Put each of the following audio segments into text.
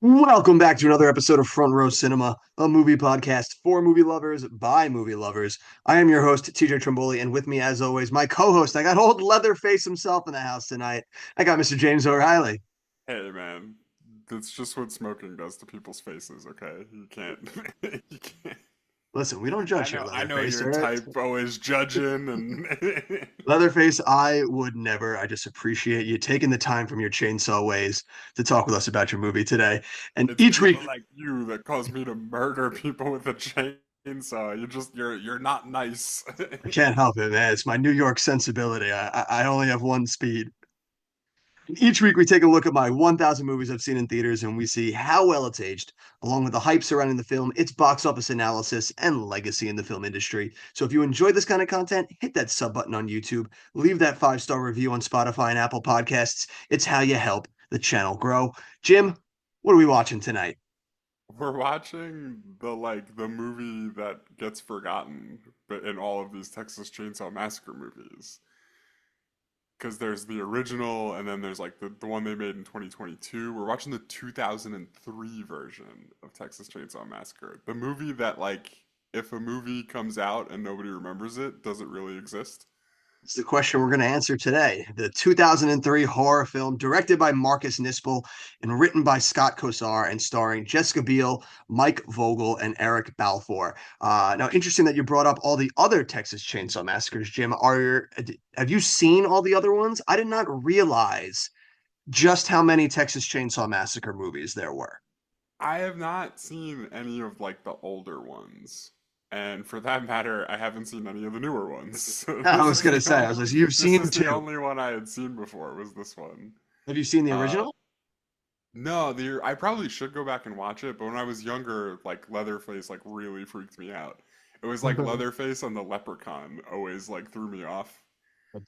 Welcome back to another episode of Front Row Cinema, a movie podcast for movie lovers by movie lovers. I am your host, TJ Trimboli, and with me, as always, my co-host. I got old Leatherface himself in the house tonight. I got Mr. James O'Reilly. Hey man, that's just what smoking does to people's faces, okay? You can't you can't Listen, we don't I judge here, know I know Leatherface, your all right? type always judging and Leatherface, I would never. I just appreciate you taking the time from your chainsaw ways to talk with us about your movie today. And it's each people week, like you that cause me to murder people with a chainsaw. You're not nice. I can't help it, man. It's my New York sensibility. I only have one speed. Each week, we take a look at my 1,000 movies I've seen in theaters and we see how well it's aged, along with the hype surrounding the film, its box office analysis, and legacy in the film industry. So, if you enjoy this kind of content, hit that sub button on YouTube, leave that 5-star review on Spotify and Apple Podcasts. It's how you help the channel grow. Jim, what are we watching tonight? We're watching the movie that gets forgotten but in all of these Texas Chainsaw Massacre movies. Because there's the original and then there's like the one they made in 2022. We're watching the 2003 version of Texas Chainsaw Massacre. The movie that, like, if a movie comes out and nobody remembers it, does it really exist? It's the question we're going to answer today. The 2003 horror film, directed by Marcus Nispel and written by Scott Kosar and starring Jessica Biel, Mike Vogel, and Eric Balfour. Now, interesting that you brought up all the other Texas Chainsaw Massacres, Jim. Have you seen all the other ones? I did not realize just how many Texas Chainsaw Massacre movies there were. I have not seen any of like the older ones. And for that matter, I haven't seen any of the newer ones. So I was going to say, I was like, you've this seen is the two. only one I had seen before was this one. Have you seen the Uh, original? No, I probably should go back and watch it, but when I was younger, like Leatherface like really freaked me out. It was like Leatherface and the Leprechaun always like threw me off.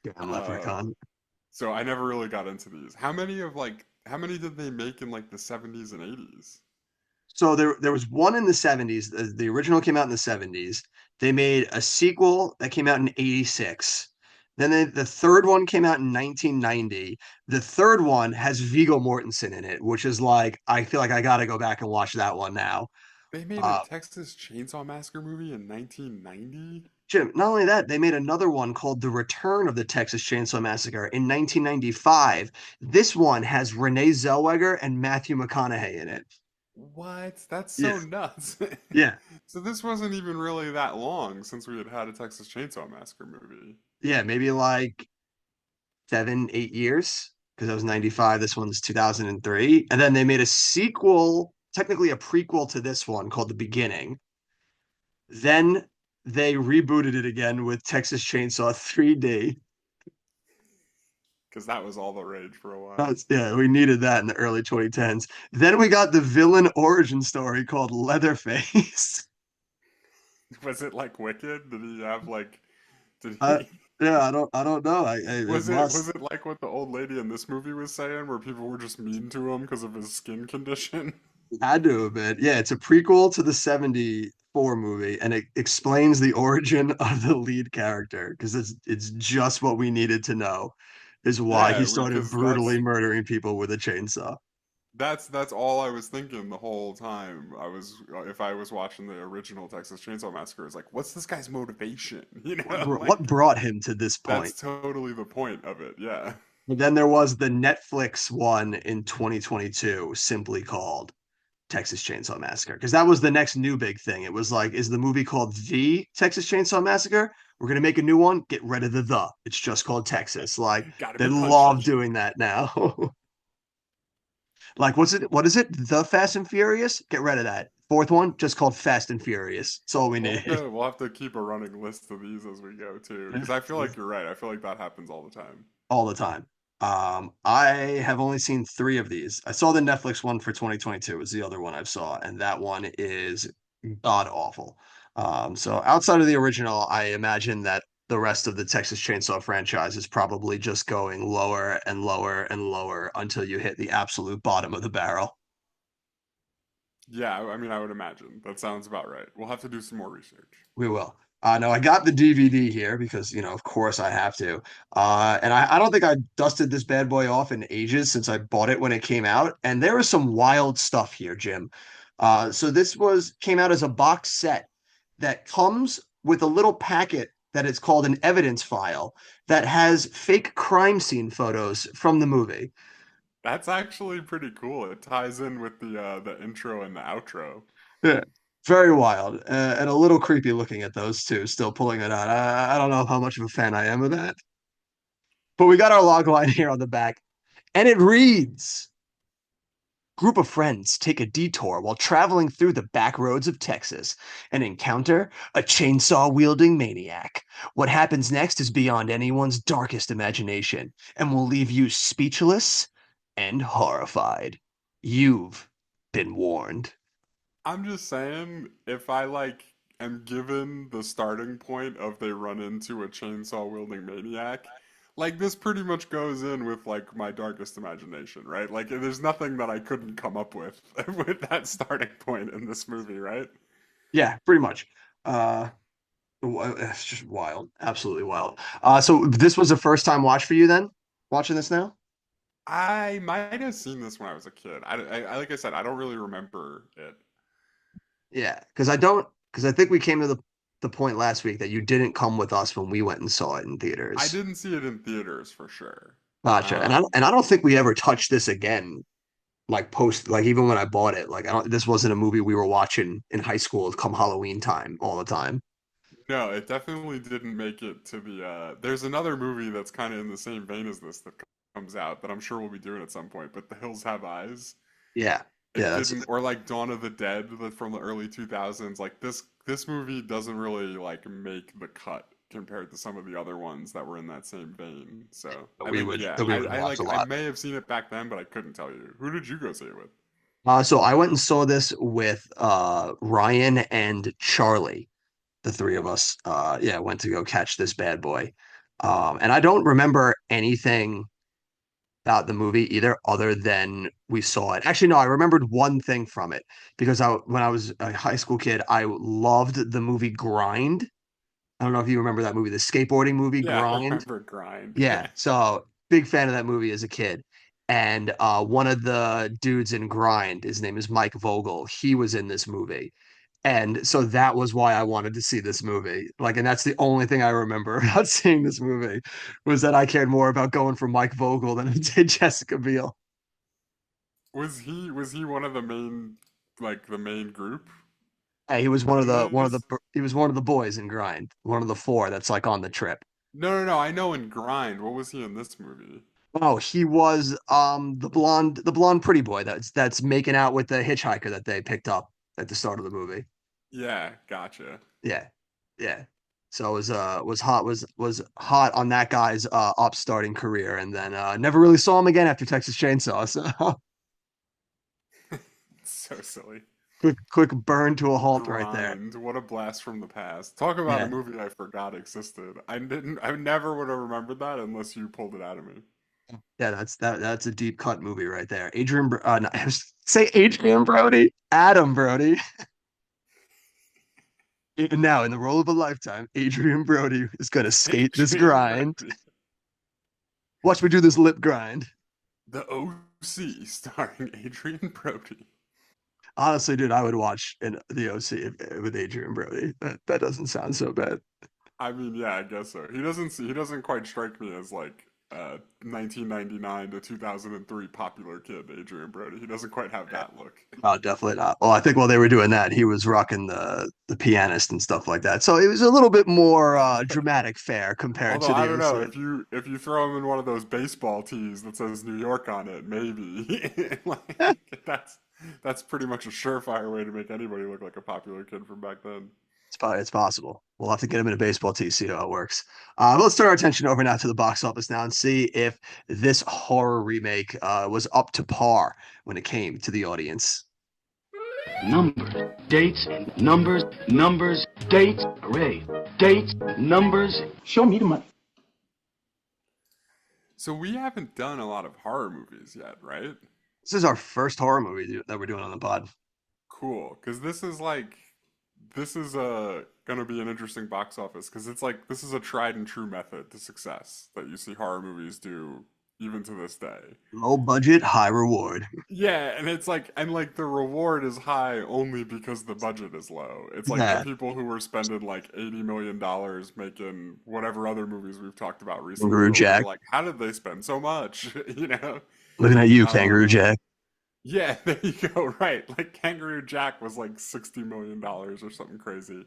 Damn Uh, Leprechaun. so I never really got into these. How many did they make in like the 70s and 80s? So there was one in the 70s. The original came out in the 70s. They made a sequel that came out in 86. The third one came out in 1990. The third one has Viggo Mortensen in it, which is like I feel like I got to go back and watch that one now. They made a Uh, Texas Chainsaw Massacre movie in 1990? Jim, not only that, they made another one called The Return of the Texas Chainsaw Massacre in 1995. This one has Renee Zellweger and Matthew McConaughey in it. What? That's Yeah, so nuts. yeah. So this wasn't even really that long since we had had a Texas Chainsaw Massacre movie. Yeah, maybe like 7, 8 years because that was 95. This one's 2003. And then they made a sequel, technically a prequel to this one called The Beginning. Then they rebooted it again with Texas Chainsaw 3D. Because that was all the rage for a while. Yeah, we needed that in the early 2010s. Then we got the villain origin story called Leatherface. Was it like Wicked? Did he have like did uh, he yeah, I don't know. It was must it like what the old lady in this movie was saying where people were just mean to him because of his skin condition? had to have been. Yeah, it's a prequel to the 74 movie, and it explains the origin of the lead character because it's just what we needed to know is why he Yeah, started because brutally murdering people with a chainsaw. that's all I was thinking the whole time. If I was watching the original Texas Chainsaw Massacre, it's like, what's this guy's motivation? You know, What like brought him to this point? that's totally the point of it. Yeah. And then there was the Netflix one in 2022, simply called Texas Chainsaw Massacre, because that was the next new big thing. It was like, is the movie called The Texas Chainsaw Massacre? We're gonna make a new one. Get rid of the. It's just called Texas. Like Gotta they be love punchy. doing that now. Like, what's it? What is it? The Fast and Furious? Get rid of that. Fourth one, just called Fast and Furious. That's all we need We'll have to keep a running list of these as we go too, because I feel like you're right. I feel like that happens all the time. all the time. I have only seen three of these. I saw the Netflix one for 2022 is the other one I've saw, and that one is god awful. So outside of the original, I imagine that the rest of the Texas Chainsaw franchise is probably just going lower and lower and lower until you hit the absolute bottom of the barrel. Yeah, I mean, I would imagine that sounds about right. We'll have to do some more research. We will. No, I got the DVD here because, of course I have to. And I don't think I dusted this bad boy off in ages since I bought it when it came out. And there was some wild stuff here, Jim. So this was came out as a box set that comes with a little packet that is called an evidence file that has fake crime scene photos from the movie. That's actually pretty cool. It ties in with the intro and the outro. Yeah. Very wild and a little creepy looking at those two, still pulling it out. I don't know how much of a fan I am of that. But we got our log line here on the back, and it reads: Group of friends take a detour while traveling through the back roads of Texas and encounter a chainsaw wielding maniac. What happens next is beyond anyone's darkest imagination and will leave you speechless and horrified. You've been warned. I'm just saying, if I like am given the starting point of they run into a chainsaw wielding maniac, like this pretty much goes in with like my darkest imagination, right? Like there's nothing that I couldn't come up with with that starting point in this movie, right? Yeah, pretty much. Uh, it's just wild, absolutely wild. So this was a first time watch for you then, watching this now? I might have seen this when I was a kid. Like I said, I don't really remember it. Yeah, because I think we came to the point last week that you didn't come with us when we went and saw it in I theaters. didn't see it in theaters for sure. Gotcha. And Um, I don't think we ever touched this again, like post, like even when I bought it. Like I don't, this wasn't a movie we were watching in high school come Halloween time all the time. No, it definitely didn't make it to the there's another movie that's kind of in the same vein as this that comes out that I'm sure we'll be doing at some point, but The Hills Have Eyes. Yeah, yeah, It that's didn't, or like Dawn of the Dead from the early 2000s. Like this movie doesn't really like make the cut compared to some of the other ones that were in that same vein. So, I think yeah, we would I watch a like I lot. may have seen it back then, but I couldn't tell you. Who did you go see it with? So I went and saw this with Ryan and Charlie. The three of Cool. us, yeah, went to go catch this bad boy. And I don't remember anything about the movie either, other than we saw it. Actually, no, I remembered one thing from it because when I was a high school kid, I loved the movie Grind. I don't know if you remember that movie, the skateboarding movie Yeah, I Grind. remember Grind. Yeah, Yeah. so big fan of that movie as a kid. And one of the dudes in Grind, his name is Mike Vogel. He was in this movie. And so that was why I wanted to see this movie. Like, and that's the only thing I remember about seeing this movie was that I cared more about going for Mike Vogel than I did Jessica Biel. Was he one of the main like the main group Hey, he was in this? he was one of the boys in Grind, one of the four that's like on the trip. No, no, no. I know in Grind. What was he in this movie? Oh, he was the blonde pretty boy that's making out with the hitchhiker that they picked up at the start of the movie. Yeah, gotcha. Yeah. Yeah. So it was hot on that guy's upstarting career, and then never really saw him again after Texas Chainsaw. So So silly. quick burn to a halt right there. Grind. What a blast from the past. Talk about a Yeah. movie I forgot existed. I never would have remembered that unless you pulled it out of me. Yeah, that's a deep cut movie right there. No, say Adrian Brody, Adam Brody. And now in the role of a lifetime, Adrian Brody is gonna skate this Adrian grind. Brody. Watch me do this lip grind. The OC starring Adrian Brody. Honestly, dude, I would watch the OC with Adrian Brody. That doesn't sound so bad. I mean, yeah, I guess so. He doesn't quite strike me as like 1999 to 2003 popular kid, Adrian Brody. He doesn't quite have that look. Oh, definitely not. Well, I think while they were doing that, he was rocking the pianist and stuff like that. So it was a little bit more dramatic fare compared Although to I the don't know OC. if you throw him in one of those baseball tees that says New York on it, maybe like that's pretty much a surefire way to make anybody look like a popular kid from back then. It's possible. We'll have to get him in a baseball tee, see how it works. But let's turn our attention over now to the box office now and see if this horror remake was up to par when it came to the audience. Numbers, dates, numbers, numbers, dates, array, dates, numbers. Show me the money. So we haven't done a lot of horror movies yet, right? This is our first horror movie that we're doing on the pod. Cool, because this is like this is gonna be an interesting box office because it's like this is a tried and true method to success that you see horror movies do even to this day. Low budget, high reward. Yeah, and it's like and like the reward is high only because the budget is low. It's like the Yeah, people who were spending like $80 million making whatever other movies we've talked about recently, Kangaroo or we're Jack. like, how did they spend so much? You know? Looking at you, Kangaroo Um, Jack. yeah, there you go. Right, like Kangaroo Jack was like $60 million or something crazy.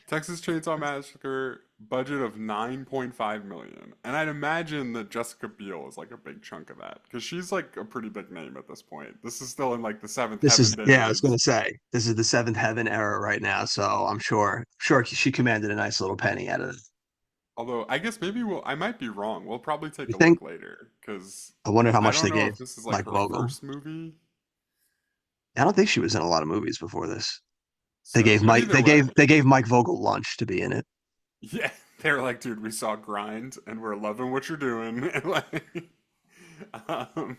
Texas Chainsaw Massacre budget of 9.5 million. And I'd imagine that Jessica Biel is like a big chunk of that because she's like a pretty big name at this point. This is still in like the seventh This heaven is yeah, I was days. gonna say this is the seventh heaven era right now, so I'm sure she commanded a nice little penny out of it. Although I guess maybe I might be wrong. We'll probably take You a think? look later because I wonder how I much don't they know gave if this is like Mike her Vogel. first movie. I don't think she was in a lot of movies before this. So, but either way, They gave Mike Vogel lunch to be in it. yeah, they were like, dude, we saw Grind and we're loving what you're doing. And like, um,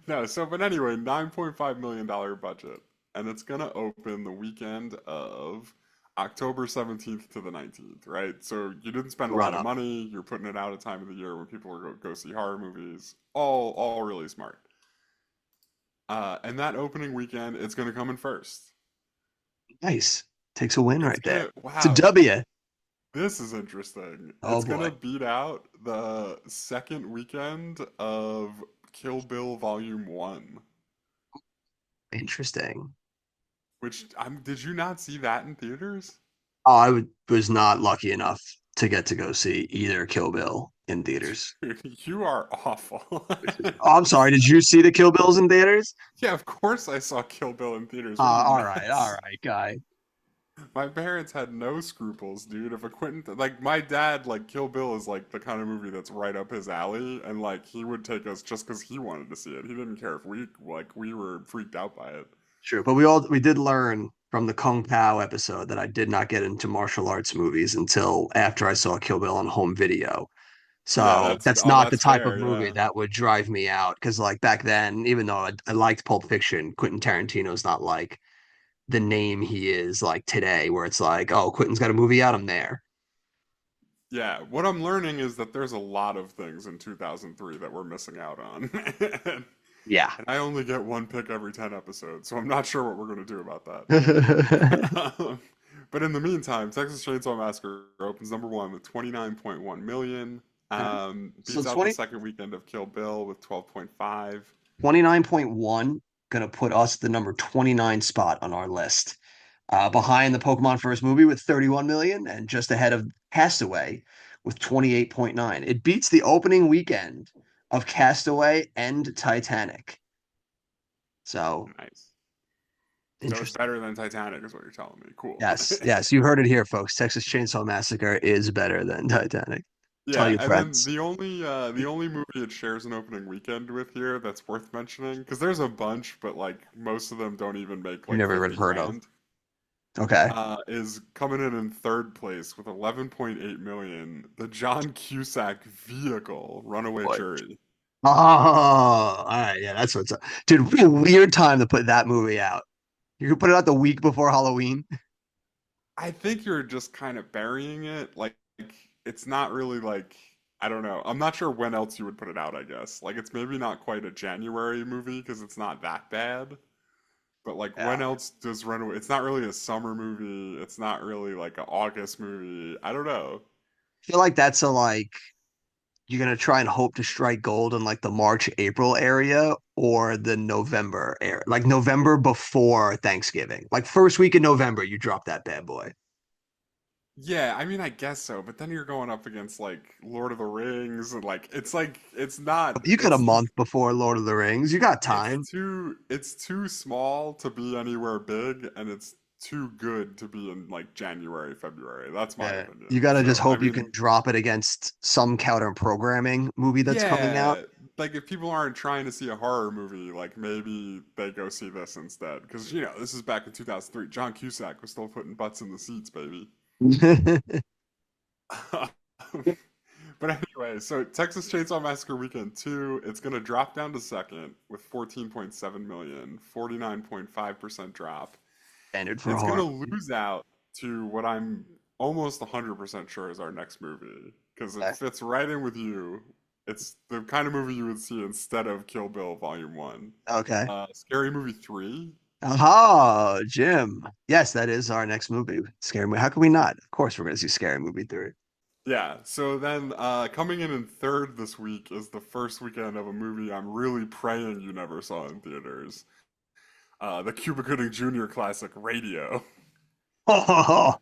no, so but anyway, $9.5 million budget, and it's gonna open the weekend of October 17th to the 19th, right? So you didn't spend a Run lot of up. money. You're putting it out at a time of the year when people are go see horror movies. All really smart. And that opening weekend, it's gonna come in first. Nice. Takes a win It's right there. gonna It's a wow. W. This is interesting. Oh It's gonna boy. beat out the second weekend of Kill Bill Volume 1. Interesting. Which did you not see that in theaters? Was not lucky enough to get to go see either Kill Bill in theaters. Dude, you are awful. Oh, I'm sorry. Did you see the Kill Bills in theaters? Yeah, of course I saw Kill Bill in theaters. What are you All nuts? right, guy. My parents had no scruples, dude. If a Quentin, like my dad, like Kill Bill is like the kind of movie that's right up his alley, and like he would take us just because he wanted to see it. He didn't care if we were freaked out by it. True, but we did learn from the Kung Pao episode that I did not get into martial arts movies until after I saw Kill Bill on home video. Yeah, So that's not the that's type of fair. movie Yeah. that would drive me out. Because like back then, even though I liked Pulp Fiction, Quentin Tarantino's not like the name he is like today, where it's like, oh, Quentin's got a movie out, I'm there. Yeah, what I'm learning is that there's a lot of things in 2003 that we're missing out on. Yeah. And I only get one pick every 10 episodes, so I'm not sure what we're going to do about that. But in the meantime, Texas Chainsaw Massacre opens number one with 29.1 million. So Beats out the second weekend of Kill Bill with 12.5. 29.1 gonna put us the number 29 spot on our list. Behind the Pokemon first movie with 31 million and just ahead of Castaway with 28.9. It beats the opening weekend of Castaway and Titanic. So Nice. So it's interesting. better than Titanic, is what you're telling me. Cool. Yes, you heard it here, folks. Texas Chainsaw Massacre is better than Titanic. Tell Yeah, your and then friends. the only movie it shares an opening weekend with here that's worth mentioning, because there's a bunch, but like most of them don't even make You like never even 50 heard of. grand, Okay. is coming in third place with 11.8 million. The John Cusack vehicle, Runaway Boy. Jury. Oh, all right. Yeah, that's what's up. Dude, what a weird time to put that movie out. You could put it out the week before Halloween. I think you're just kind of burying it. Like it's not really like I don't know. I'm not sure when else you would put it out, I guess. Like it's maybe not quite a January movie because it's not that bad. But like Yeah. when else does Runaway? It's not really a summer movie. It's not really like an August movie. I don't know. I feel like that's a like you're gonna try and hope to strike gold in like the March, April area or the November area. Like November before Thanksgiving. Like first week in November, you drop that bad boy. Yeah, I mean I guess so, but then you're going up against like Lord of the Rings and like it's not You got a month before Lord of the Rings. You got time. it's too small to be anywhere big and it's too good to be in like January, February. That's my Yeah. You opinion. gotta just So, I hope you can mean, drop it against some counter programming movie that's coming out. yeah, like if people aren't trying to see a horror movie, like maybe they go see this instead. Because, you know, this is back in 2003. John Cusack was still putting butts in the seats, baby. But anyway, so Texas Chainsaw Massacre Weekend 2, it's going to drop down to second with 14.7 million, 49.5% drop. Standard for It's going horror. to lose out to what I'm almost 100% sure is our next movie because it Okay. fits right in with you. It's the kind of movie you would see instead of Kill Bill Volume 1. Okay. Scary Movie 3. Aha, Jim. Yes, that is our next movie. Scary movie. How can we not? Of course, we're going to see Scary Movie 3. Yeah, so then coming in third this week is the first weekend of a movie I'm really praying you never saw in theaters. The Cuba Gooding Jr. classic Radio. Oh,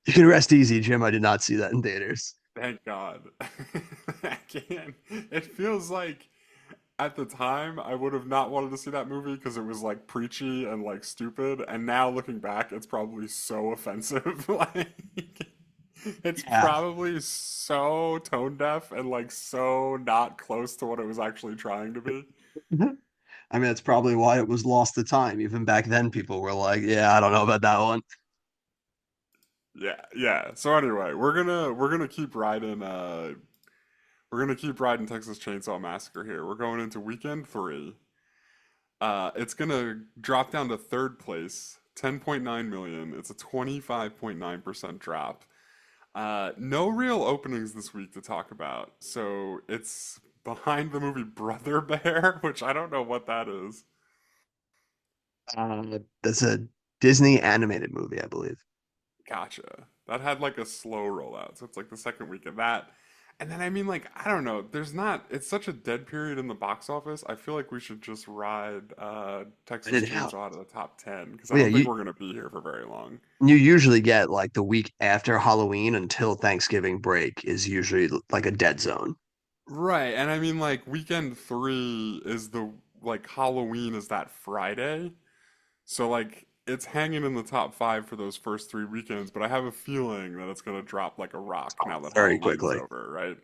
you can rest easy, Jim. I did not see that in theaters. Thank God. I can't. It feels like at the time I would have not wanted to see that movie because it was like preachy and like stupid, and now looking back, it's probably so offensive. Like it's Yeah. probably so tone deaf and like so not close to what it was actually trying to be. I mean, that's probably why it was lost to time. Even back then, people were like, "Yeah, I don't know about that one." Yeah, yeah. So anyway, we're gonna keep riding we're gonna keep riding Texas Chainsaw Massacre here. We're going into weekend three. It's gonna drop down to third place, 10.9 million. It's a 25.9% drop. No real openings this week to talk about. So it's behind the movie Brother Bear, which I don't know what that is. That's a Disney animated movie, I believe. Gotcha. That had like a slow rollout. So it's like the second week of that. And then I mean like I don't know, there's not it's such a dead period in the box office. I feel like we should just ride Put Texas it out. Chainsaw out of the top 10 because I Well, yeah, don't think we're going to be here for very long. you usually get like the week after Halloween until Thanksgiving break is usually like a dead zone. Right. And I mean like weekend 3 is the like Halloween is that Friday. So like it's hanging in the top 5 for those first 3 weekends, but I have a feeling that it's going to drop like a rock now that Very Halloween's quickly. over, right?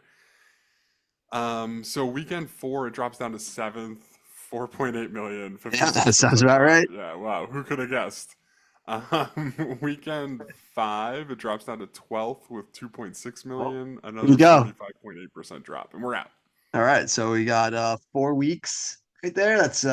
So weekend 4 it drops down to seventh, 4.8 million, Yeah, that sounds 56% about drop. right. Yeah, wow, who could have guessed? Weekend 5 it drops down to 12th with 2.6 Well, million, here you another go. 45.8% drop, and we're out. All right, so we got 4 weeks right there. That's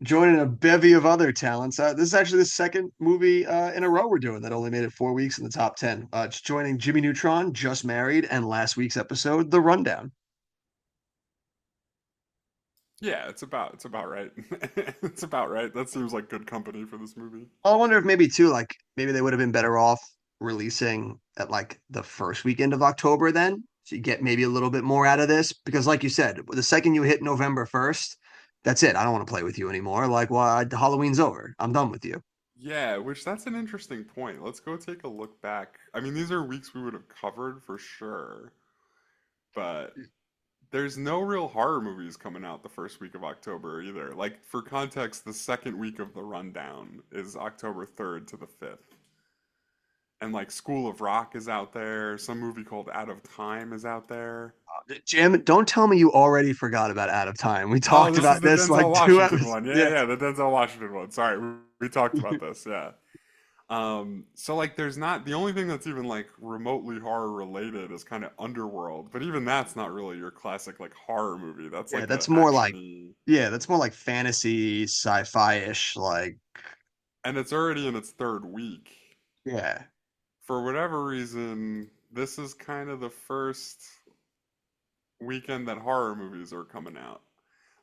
joining a bevy of other talents. This is actually the second movie in a row we're doing that only made it 4 weeks in the top 10. It's joining Jimmy Neutron, Just Married, and last week's episode, The Rundown. Yeah, it's about right. It's about right. That seems like good company for this movie. I wonder if maybe too, like maybe they would have been better off releasing at like the first weekend of October then. So you get maybe a little bit more out of this. Because like you said, the second you hit November 1st, that's it. I don't want to play with you anymore. Like, well, Halloween's over. I'm done with you. Yeah, which that's an interesting point. Let's go take a look back. I mean, these are weeks we would have covered for sure, but there's no real horror movies coming out the first week of October either. Like, for context, the second week of the rundown is October 3rd to the 5th. And, like, School of Rock is out there. Some movie called Out of Time is out there. Jim, don't tell me you already forgot about Out of Time. We Oh, talked this is about the this Denzel like two Washington episodes. one. Yeah, Yeah. yeah, the Denzel Washington one. Sorry, we talked about this. Yeah. So like there's not the only thing that's even like remotely horror related is kind of Underworld, but even that's not really your classic like horror movie. That's Yeah, like a that's more like actiony, that's more like fantasy, sci-fi-ish, like and it's already in its third week. yeah. For whatever reason, this is kind of the first weekend that horror movies are coming out.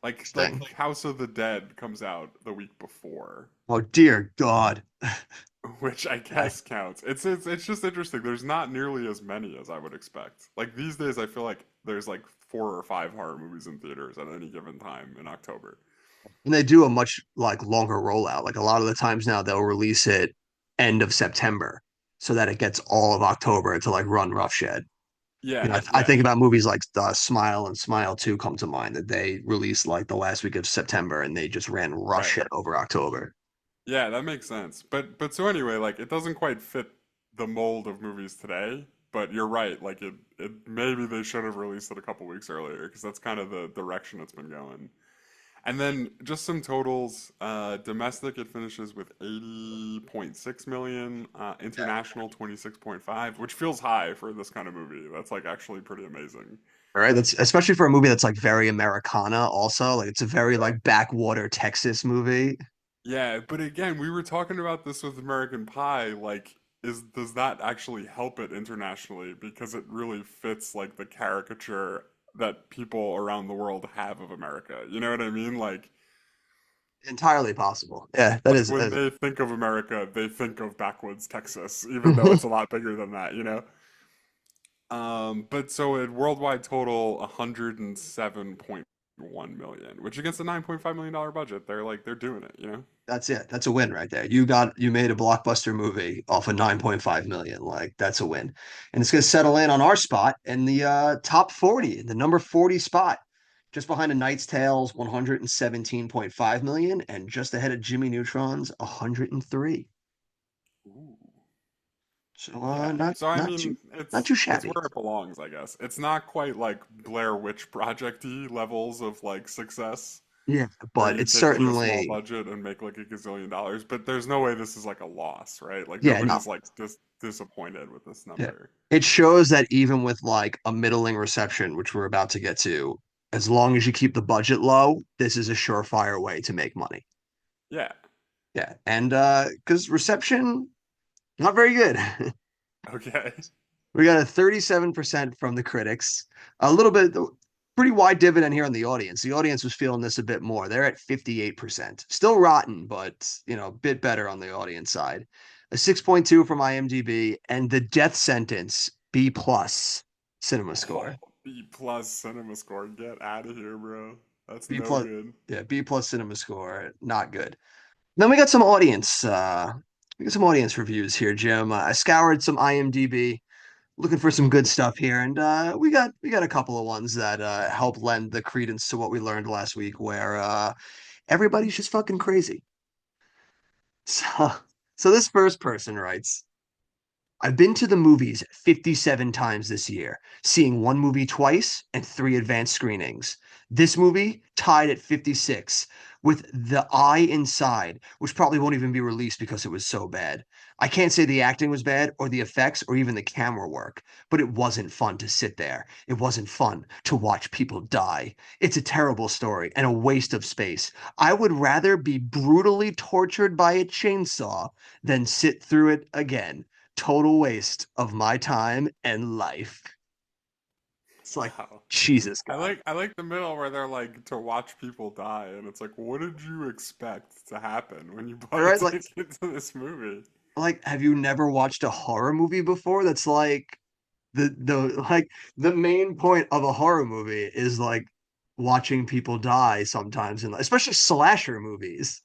Like Interesting. House of the Dead comes out the week before. Oh dear God. Which I Okay. guess counts. It's just interesting. There's not nearly as many as I would expect. Like these days, I feel like there's like 4 or 5 horror movies in theaters at any given time in October. And they do a much like longer rollout. Like a lot of the times now they'll release it end of September so that it gets all of October to like run roughshed. You know, Yeah, I yeah, think about movies like Smile and Smile 2 come to mind that they released like the last week of September and they just ran right. roughshed over October. Yeah, that makes sense. But so anyway, like it doesn't quite fit the mold of movies today. But you're right. Like it maybe they should have released it a couple weeks earlier because that's kind of the direction it's been going. And then just some totals. Domestic, it finishes with 80.6 million. International, 26.5, which feels high for this kind of movie. That's like actually pretty amazing. All right. That's especially for a movie that's like very Americana also. Like it's a very like backwater Texas movie. Yeah, but again, we were talking about this with American Pie, like is does that actually help it internationally because it really fits like the caricature that people around the world have of America. You know what I mean? Entirely possible. Yeah, that Like is. when they think of America, they think of backwoods Texas, even though it's a lot bigger than that, you know? But so at worldwide total, 107.1 million, which against a $9.5 million budget, they're doing it, you know? That's it. That's a win right there. You made a blockbuster movie off of 9.5 million. Like that's a win. And it's gonna settle in on our spot in the top 40, the number 40 spot. Just behind A Knight's Tale's 117.5 million and just ahead of Jimmy Neutron's 103. Ooh. So Yeah. not So I not too mean, not too it's shabby. where it belongs, I guess. It's not quite like Blair Witch Project-y levels of like success, Yeah, where but you it's take like a small certainly budget and make like a gazillion dollars, but there's no way this is like a loss, right? Like yeah, no. nobody's like disappointed with this Yeah. number. It shows that even with like a middling reception, which we're about to get to, as long as you keep the budget low, this is a surefire way to make money. Yeah. Yeah. And because reception, not very good. Okay. We got a 37% from the critics, a little bit pretty wide dividend here in the audience. The audience was feeling this a bit more. They're at 58%. Still rotten, but a bit better on the audience side. A 6.2 from IMDb and the death sentence B plus cinema Oh, score. B plus cinema score. Get out of here, bro. That's B no plus good. yeah, B plus cinema score. Not good. Then we got some audience reviews here, Jim. I scoured some IMDb looking for some good stuff here, and we got a couple of ones that help lend the credence to what we learned last week, where everybody's just fucking crazy. So, so this first person writes, I've been to the movies 57 times this year, seeing one movie twice and three advanced screenings. This movie tied at 56 with The Eye Inside, which probably won't even be released because it was so bad. I can't say the acting was bad or the effects or even the camera work, but it wasn't fun to sit there. It wasn't fun to watch people die. It's a terrible story and a waste of space. I would rather be brutally tortured by a chainsaw than sit through it again. Total waste of my time and life. It's like, Wow. Jesus God. I like the middle where they're like to watch people die, and it's like, what did you expect to happen when you All bought a right, like, ticket to this movie? have you never watched a horror movie before? That's like the main point of a horror movie is like watching people die sometimes, and especially slasher movies.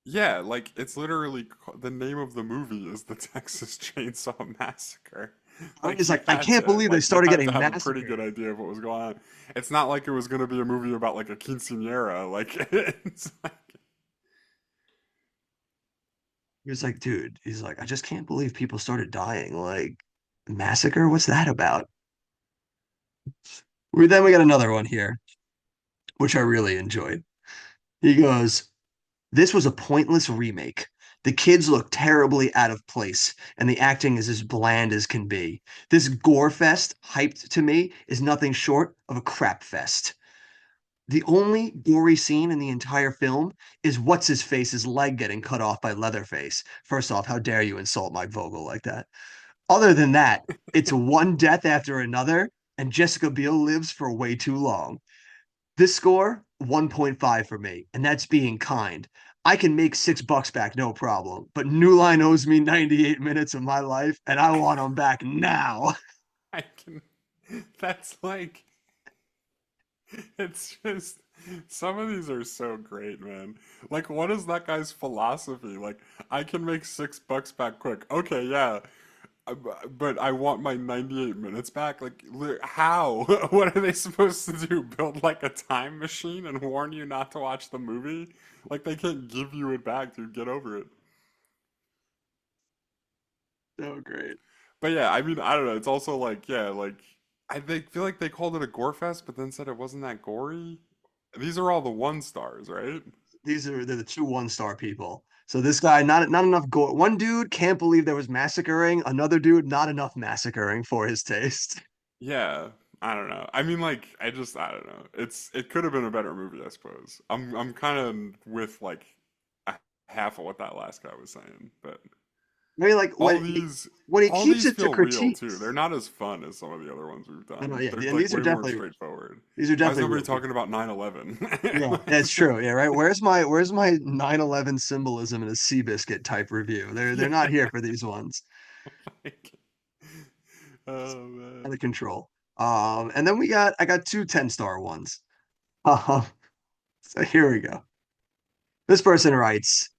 Yeah, like it's literally the name of the movie is the Texas Chainsaw Massacre. Right? It's like I can't believe they You started had to getting have a pretty good massacred. idea of what was going on. It's not like it was going to be a movie about like a quinceañera. Like it's like He was like, dude, he's like, I just can't believe people started dying. Like, massacre? What's that about? We got another one here, which I really enjoyed. He goes, this was a pointless remake. The kids look terribly out of place, and the acting is as bland as can be. This gore fest, hyped to me, is nothing short of a crap fest. The only gory scene in the entire film is what's his face's leg getting cut off by Leatherface. First off, how dare you insult Mike Vogel like that? Other than that, it's one death after another, and Jessica Biel lives for way too long. This score, 1.5 for me, and that's being kind. I can make $6 back, no problem. But New Line owes me 98 minutes of my life, and I want them back now. I can. That's like it's just some of these are so great, man. Like, what is that guy's philosophy? Like, I can make $6 back quick. Okay, yeah. But I want my 98 minutes back. Like, how? What are they supposed to do? Build like a time machine and warn you not to watch the movie? Like, they can't give you it back, dude. Get over it. So great. But yeah, I mean, I don't know. It's also like, yeah, like they feel like they called it a gore fest, but then said it wasn't that gory. These are all the one stars, right? They're the two one-star people. So this guy, not enough gore. One dude can't believe there was massacring. Another dude, not enough massacring for his taste. Yeah, I don't know. I mean, like, I don't know. It could have been a better movie, I suppose. I'm kind of with like, half of what that last guy was saying, but I mean, like all these when it all keeps these it to feel real too. critiques. They're not as fun as some of the other ones we've I know, done. yeah, They're and like way more straightforward. these are Why is definitely nobody real talking people. about 9/11? Yeah, that's true. Yeah, right. Where's my 9/11 symbolism in a Seabiscuit type review? They're not here Yeah. for these ones. Like, oh Out man. of control. And then I got two 10-star ones. Um, so here we go. This person writes,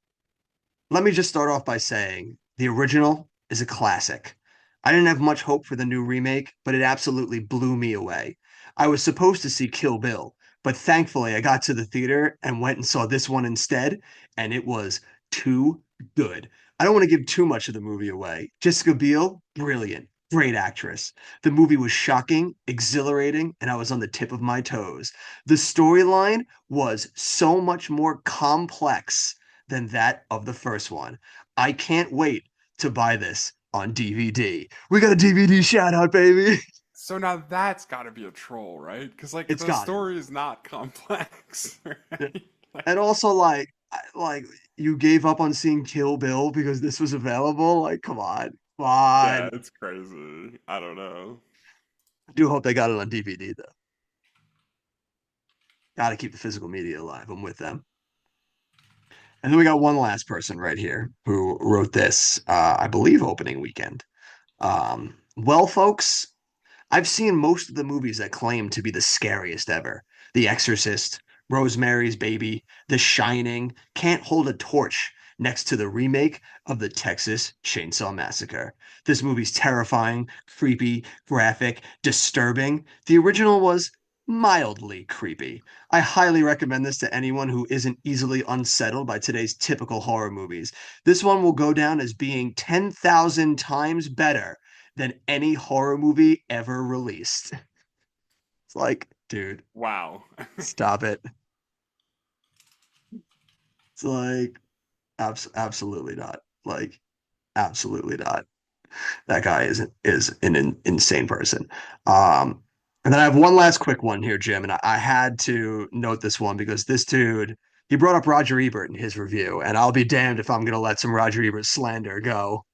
let me just start off by saying the original is a classic. I didn't have much hope for the new remake, but it absolutely blew me away. I was supposed to see Kill Bill, but thankfully I got to the theater and went and saw this one instead, and it was too good. I don't want to give too much of the movie away. Jessica Biel, brilliant, great actress. The movie was shocking, exhilarating, and I was on the tip of my toes. The storyline was so much more complex than that of the first one. I can't wait to buy this on DVD. We got a DVD shout out, baby. So now that's got to be a troll, right? Because like It's the got it. story is not complex, right? And Like, also, like you gave up on seeing Kill Bill because this was available. Like, come on, come yeah, on. it's crazy. I don't know. I do hope they got it on DVD though. Got to keep the physical media alive. I'm with them. And then we got one last person right here who wrote this, I believe, opening weekend. Well, folks, I've seen most of the movies that claim to be the scariest ever. The Exorcist, Rosemary's Baby, The Shining can't hold a torch next to the remake of the Texas Chainsaw Massacre. This movie's terrifying, creepy, graphic, disturbing. The original was mildly creepy. I highly recommend this to anyone who isn't easily unsettled by today's typical horror movies. This one will go down as being 10,000 times better than any horror movie ever released. It's like, dude, Wow. stop it. It's like, absolutely not. Like, absolutely not. That guy is an insane person. Um, and then I have one last quick one here, Jim, and I had to note this one because this dude he brought up Roger Ebert in his review, and I'll be damned if I'm gonna let some Roger Ebert slander go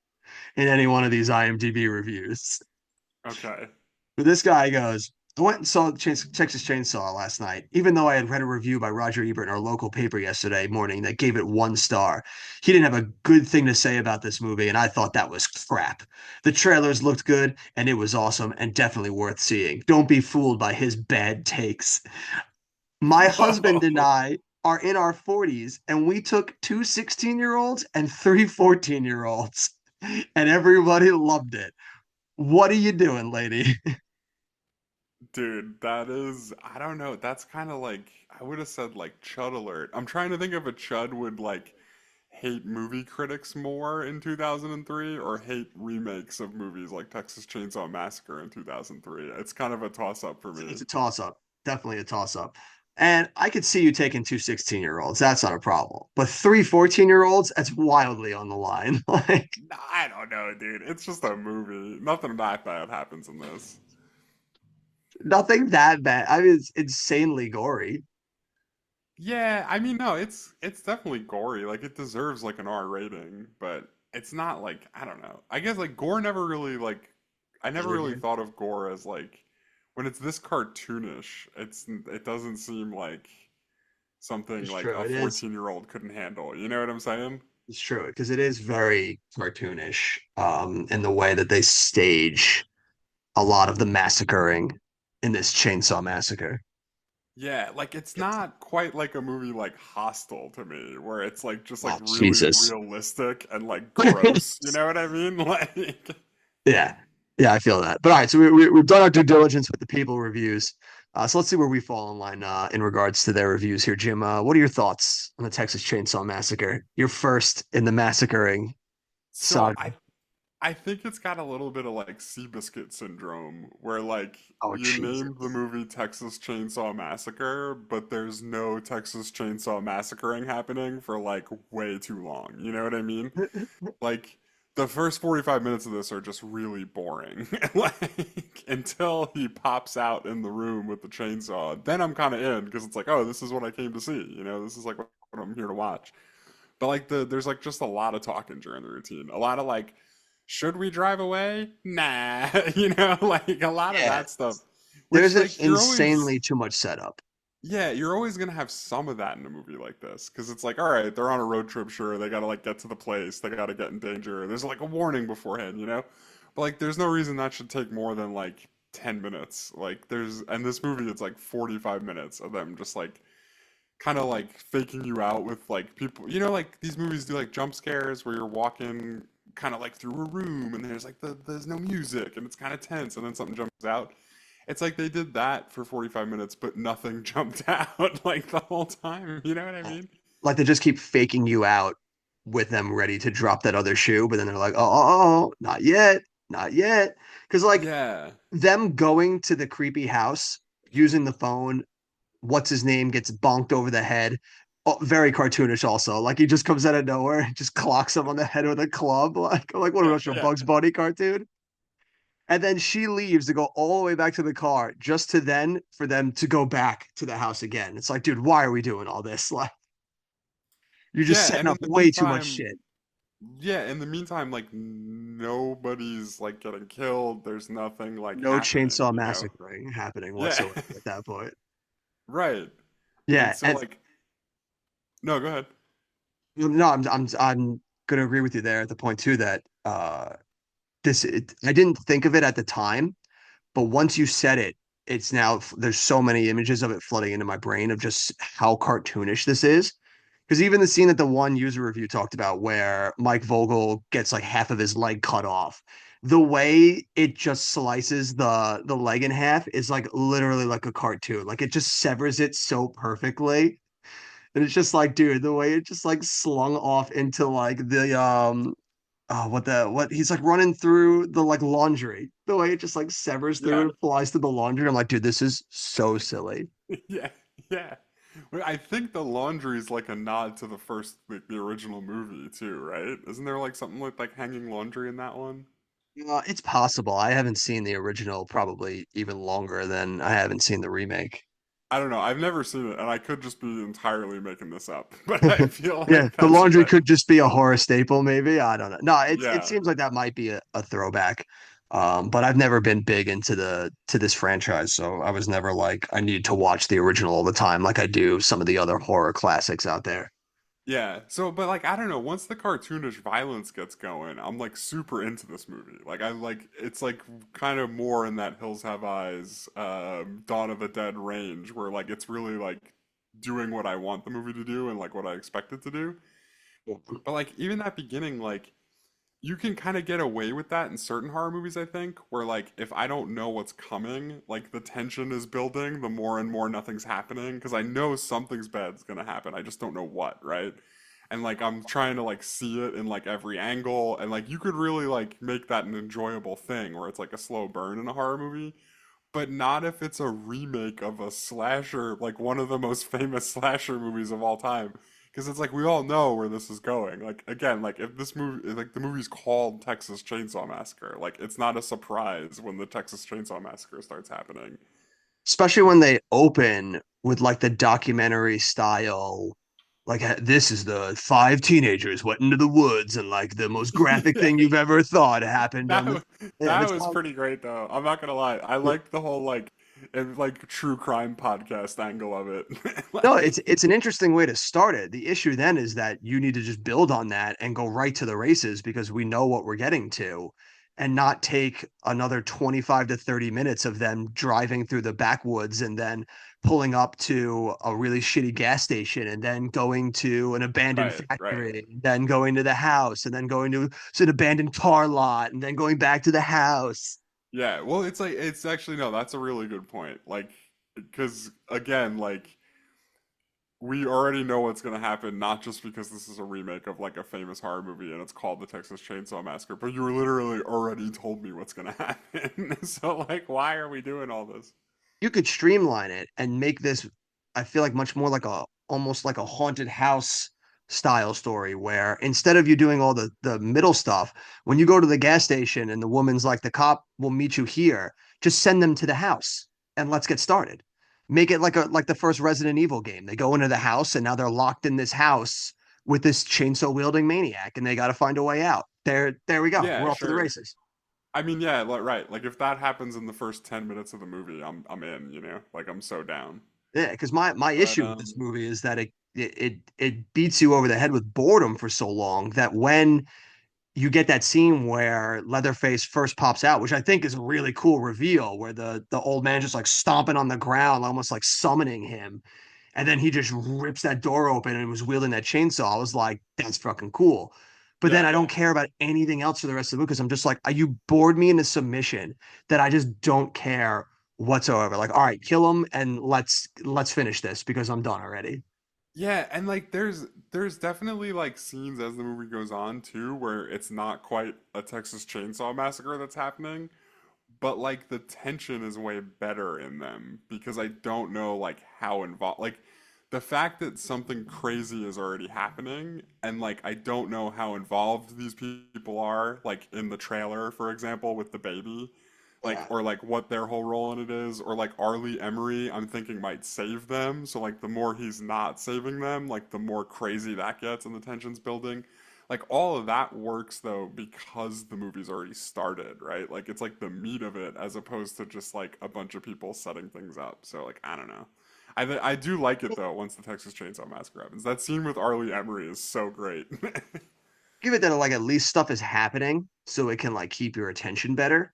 in any one of these IMDb reviews. Okay. But this guy goes, I went and saw Texas Chainsaw last night, even though I had read a review by Roger Ebert in our local paper yesterday morning that gave it 1 star. He didn't have a good thing to say about this movie, and I thought that was crap. The trailers looked good, and it was awesome and definitely worth seeing. Don't be fooled by his bad takes. My husband and Whoa. I are in our 40s, and we took two 16-year-olds and three 14-year-olds, and everybody loved it. What are you doing, lady? Dude, that is, I don't know. That's kind of like, I would have said like Chud alert. I'm trying to think if a Chud would like hate movie critics more in 2003 or hate remakes of movies like Texas Chainsaw Massacre in 2003. It's kind of a toss up for me. It's a toss up. Definitely a toss up. And I could see you taking two 16-year-olds. That's not a problem. But three 14-year-olds, that's wildly on the line. Like I don't know, dude. It's just a movie. Nothing that bad happens in this. nothing that bad. I mean, it's insanely gory. Yeah, I mean, no, it's definitely gory. Like it deserves like an R rating, but it's not like I don't know. I guess like gore never really like I never Bothered really you? thought of gore as like when it's this cartoonish. It doesn't seem like something It's like true. a It is. 14-year-old couldn't handle. You know what I'm saying? It's true because it is very cartoonish in the way that they stage a lot of the massacring in this Chainsaw Massacre. Yeah, like it's not quite like a movie like Hostel to me, where it's like just like Oh, really Jesus. realistic and like gross. You know what I mean? Like Yeah. Yeah, I feel that. But all right, so we've done our due diligence with the people reviews. So let's see where we fall in line in regards to their reviews here, Jim. What are your thoughts on the Texas Chainsaw Massacre? You're first in the massacring so saga. I think it's got a little bit of like Seabiscuit syndrome, where like Oh, you named the Jesus. movie Texas Chainsaw Massacre, but there's no Texas Chainsaw Massacring happening for like way too long. You know what I mean? Like the first 45 minutes of this are just really boring. Like until he pops out in the room with the chainsaw, then I'm kind of in because it's like, oh, this is what I came to see. You know, this is like what I'm here to watch. But like there's like just a lot of talking during the routine. A lot of like, should we drive away? Nah, like a lot of Yeah, that stuff. there's Which an like you're always insanely too much setup. yeah, you're always gonna have some of that in a movie like this. Cause it's like, all right, they're on a road trip, sure, they gotta like get to the place, they gotta get in danger. There's like a warning beforehand, you know? But like there's no reason that should take more than like 10 minutes. Like there's and this movie it's like 45 minutes of them just like kind of like faking you out with like people like these movies do like jump scares where you're walking kind of like through a room and there's like there's no music and it's kind of tense and then something jumps out. It's like they did that for 45 minutes but nothing jumped out like the whole time, you know what I mean? Like they just keep faking you out with them ready to drop that other shoe, but then they're like, oh, not yet, not yet. Because like Yeah, them going to the creepy house using the phone, what's his name gets bonked over the head. Oh, very cartoonish also. Like he just comes out of nowhere, just clocks him on the head with a club. Like what yeah, a yeah, Bugs Bunny cartoon. And then she leaves to go all the way back to the car just to then for them to go back to the house again. It's like, dude, why are we doing all this? Like you're just yeah. setting And in up the way too much meantime, shit. like nobody's like getting killed. There's nothing like No happening, chainsaw you know? massacring happening Yeah, whatsoever at that point. right. And Yeah, so and like, no, go ahead. no, I'm gonna agree with you there at the point too that I didn't think of it at the time, but once you said it, it's now there's so many images of it flooding into my brain of just how cartoonish this is. Because even the scene that the one user review talked about where Mike Vogel gets like half of his leg cut off, the way it just slices the leg in half is like literally like a cartoon. Like it just severs it so perfectly. And it's just like, dude, the way it just like slung off into like the oh what he's like running through the like laundry. The way it just like severs through Yeah, and flies to the laundry. I'm like, dude, this is so silly. yeah, yeah. Well, I think the laundry is like a nod to the first, like the original movie too, right? Isn't there like something like hanging laundry in that one? It's possible. I haven't seen the original probably even longer than I haven't seen the remake. I don't know. I've never seen it, and I could just be entirely making this up, but I feel Yeah, like the that's laundry what. could just be a horror staple, maybe. I don't know. No, it Yeah, seems like that might be a throwback. But I've never been big into the to this franchise, so I was never like I need to watch the original all the time, like I do some of the other horror classics out there. yeah. So, but like, I don't know. Once the cartoonish violence gets going, I'm like super into this movie. Like, I like it's like kind of more in that Hills Have Eyes, Dawn of the Dead range, where like it's really like doing what I want the movie to do and like what I expect it to do. But like even that beginning, like you can kind of get away with that in certain horror movies, I think, where like if I don't know what's coming, like the tension is building, the more and more nothing's happening, because I know something's bad's gonna happen. I just don't know what, right? And like I'm trying to like see it in like every angle, and like you could really like make that an enjoyable thing where it's like a slow burn in a horror movie, but not if it's a remake of a slasher, like one of the most famous slasher movies of all time. Because it's like we all know where this is going. Like again, like if this movie, like the movie's called Texas Chainsaw Massacre, like it's not a surprise when the Texas Chainsaw Massacre starts happening. Especially when they open with like the documentary style, like this is the five teenagers went into the woods and like the most graphic Yeah, thing you've ever thought happened that on the was, yeah, that that's was pretty great though. I'm not gonna lie, I liked the whole like true crime podcast angle of it. no, Like, it's an interesting way to start it. The issue then is that you need to just build on that and go right to the races because we know what we're getting to and not take another 25 to 30 minutes of them driving through the backwoods and then pulling up to a really shitty gas station and then going to an abandoned right, right. factory, then going to the house and then going to an abandoned car lot and then going back to the house. Yeah, well, it's like it's actually no, that's a really good point. Like, because again, like we already know what's gonna happen, not just because this is a remake of like a famous horror movie and it's called the Texas Chainsaw Massacre, but you literally already told me what's gonna happen. So like, why are we doing all this? You could streamline it and make this I feel like much more like a almost like a haunted house style story where instead of you doing all the middle stuff when you go to the gas station and the woman's like the cop will meet you here, just send them to the house and let's get started. Make it like the first Resident Evil game. They go into the house and now they're locked in this house with this chainsaw wielding maniac, and they got to find a way out. There we go. Yeah, We're off to the sure. races. I mean, yeah, right. Like if that happens in the first 10 minutes of the movie, I'm in, you know? Like I'm so down. Yeah, because my But issue with this movie is that it beats you over the head with boredom for so long that when you get that scene where Leatherface first pops out, which I think is a really cool reveal, where the old man just like stomping on the ground, almost like summoning him, and then he just rips that door open and was wielding that chainsaw. I was like, that's fucking cool. But then yeah. I don't care about anything else for the rest of the movie because I'm just like, you bored me into submission that I just don't care whatsoever. Like, all right, kill him and let's finish this because I'm done already. Yeah, and like there's definitely like scenes as the movie goes on too where it's not quite a Texas Chainsaw Massacre that's happening, but like the tension is way better in them because I don't know like how involved like the fact that something crazy is already happening and like I don't know how involved these people are like in the trailer for example with the baby like Yeah. or like what their whole role in it is or like Arlie Emery I'm thinking might save them so like the more he's not saving them like the more crazy that gets and the tension's building like all of that works though because the movie's already started, right? Like it's like the meat of it as opposed to just like a bunch of people setting things up. So like I don't know. I do like it though once the Texas Chainsaw Massacre happens. That scene with Arlie Emery is so great. Give it that like at least stuff is happening so it can like keep your attention better.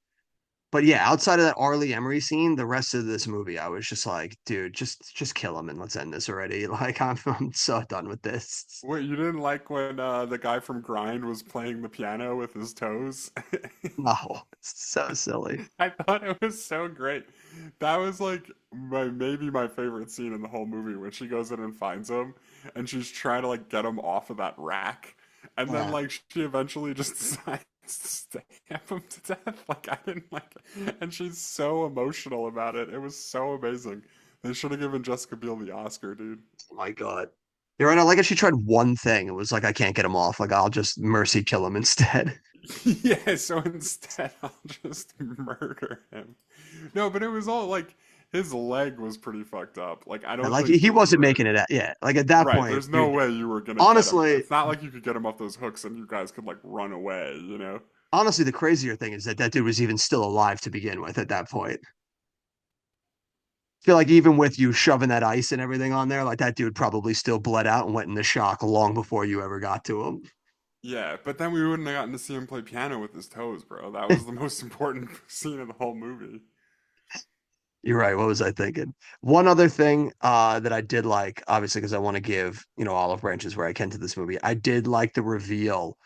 But yeah, outside of that Arlie Emery scene, the rest of this movie, I was just like, dude, just kill him and let's end this already. Like I'm so done with this. Wait, you didn't like when the guy from Grind was playing the piano with his toes? No, it's so silly. I thought it was so great. That was like my maybe my favorite scene in the whole movie when she goes in and finds him and she's trying to like get him off of that rack. And then Yeah. like she eventually just decides to stab him to death. Like I didn't like it. And she's so emotional about it. It was so amazing. They should have given Jessica Biel the Oscar, dude. Oh my God. You're right. I like it. She tried one thing. It was like, I can't get him off. Like, I'll just mercy kill him instead. Yeah, so instead I'll just murder him. No, but it was all like his leg was pretty fucked up. Like I And don't like, think he that you wasn't were making it. Yeah. Like, at that right. point, There's no you way you were gonna get him. honestly, It's not like you could get him off those hooks and you guys could like run away, you know? honestly, the crazier thing is that that dude was even still alive to begin with at that point. I feel like even with you shoving that ice and everything on there, like that dude probably still bled out and went into shock long before you ever got to him. Yeah, but then we wouldn't have gotten to see him play piano with his toes, bro. That was the most important scene of the whole movie. You're right. What was I thinking? One other thing that I did like, obviously, because I want to give, olive branches where I can to this movie. I did like the reveal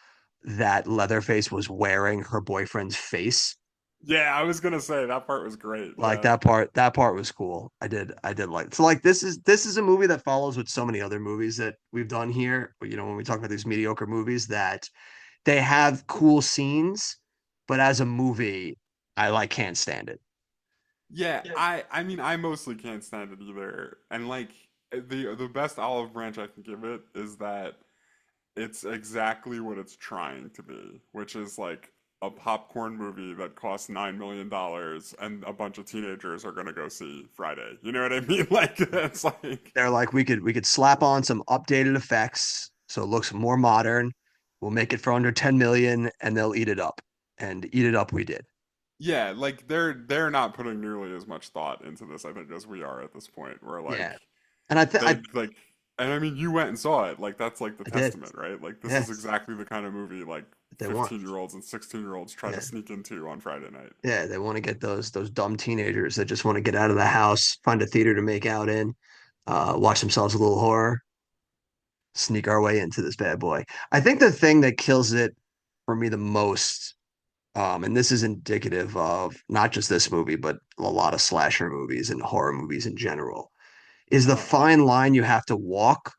that Leatherface was wearing her boyfriend's face. Yeah, I was gonna say that part was great. Like Yeah. that part was cool. I did like so like this is a movie that follows with so many other movies that we've done here. When we talk about these mediocre movies that they have cool scenes, but as a movie, I like can't stand it. Yeah, I mean I mostly can't stand it either. And like the best olive branch I can give it is that it's exactly what it's trying to be, which is like a popcorn movie that costs $9 million and a bunch of teenagers are gonna go see Friday. You know what I mean? Like it's like They're like we could slap on some updated effects so it looks more modern. We'll make it for under 10 million and they'll eat it up. And eat it up we did. yeah, like they're not putting nearly as much thought into this, I think, as we are at this point. Where like Yeah. And I think they like and I mean you went and saw it, like that's like the I did. testament, right? Like this is Yes. exactly the kind of movie like They want. 15-year-olds and 16-year-olds try to Yeah. sneak into on Friday night. Yeah, they want to get those dumb teenagers that just want to get out of the house, find a theater to make out in, watch themselves a little horror, sneak our way into this bad boy. I think the thing that kills it for me the most, and this is indicative of not just this movie, but a lot of slasher movies and horror movies in general, is the Uh-huh. fine line you have to walk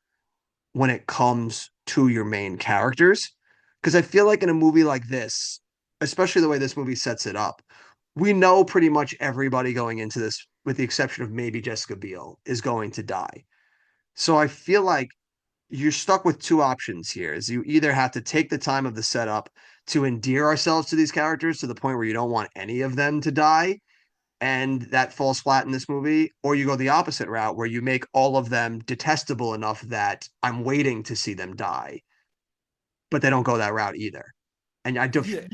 when it comes to your main characters. Because I feel like in a movie like this, especially the way this movie sets it up, we know pretty much everybody going into this, with the exception of maybe Jessica Biel, is going to die. So I feel like you're stuck with two options here is you either have to take the time of the setup to endear ourselves to these characters to the point where you don't want any of them to die, and that falls flat in this movie, or you go the opposite route where you make all of them detestable enough that I'm waiting to see them die, but they don't go that route either. And I do Yeah,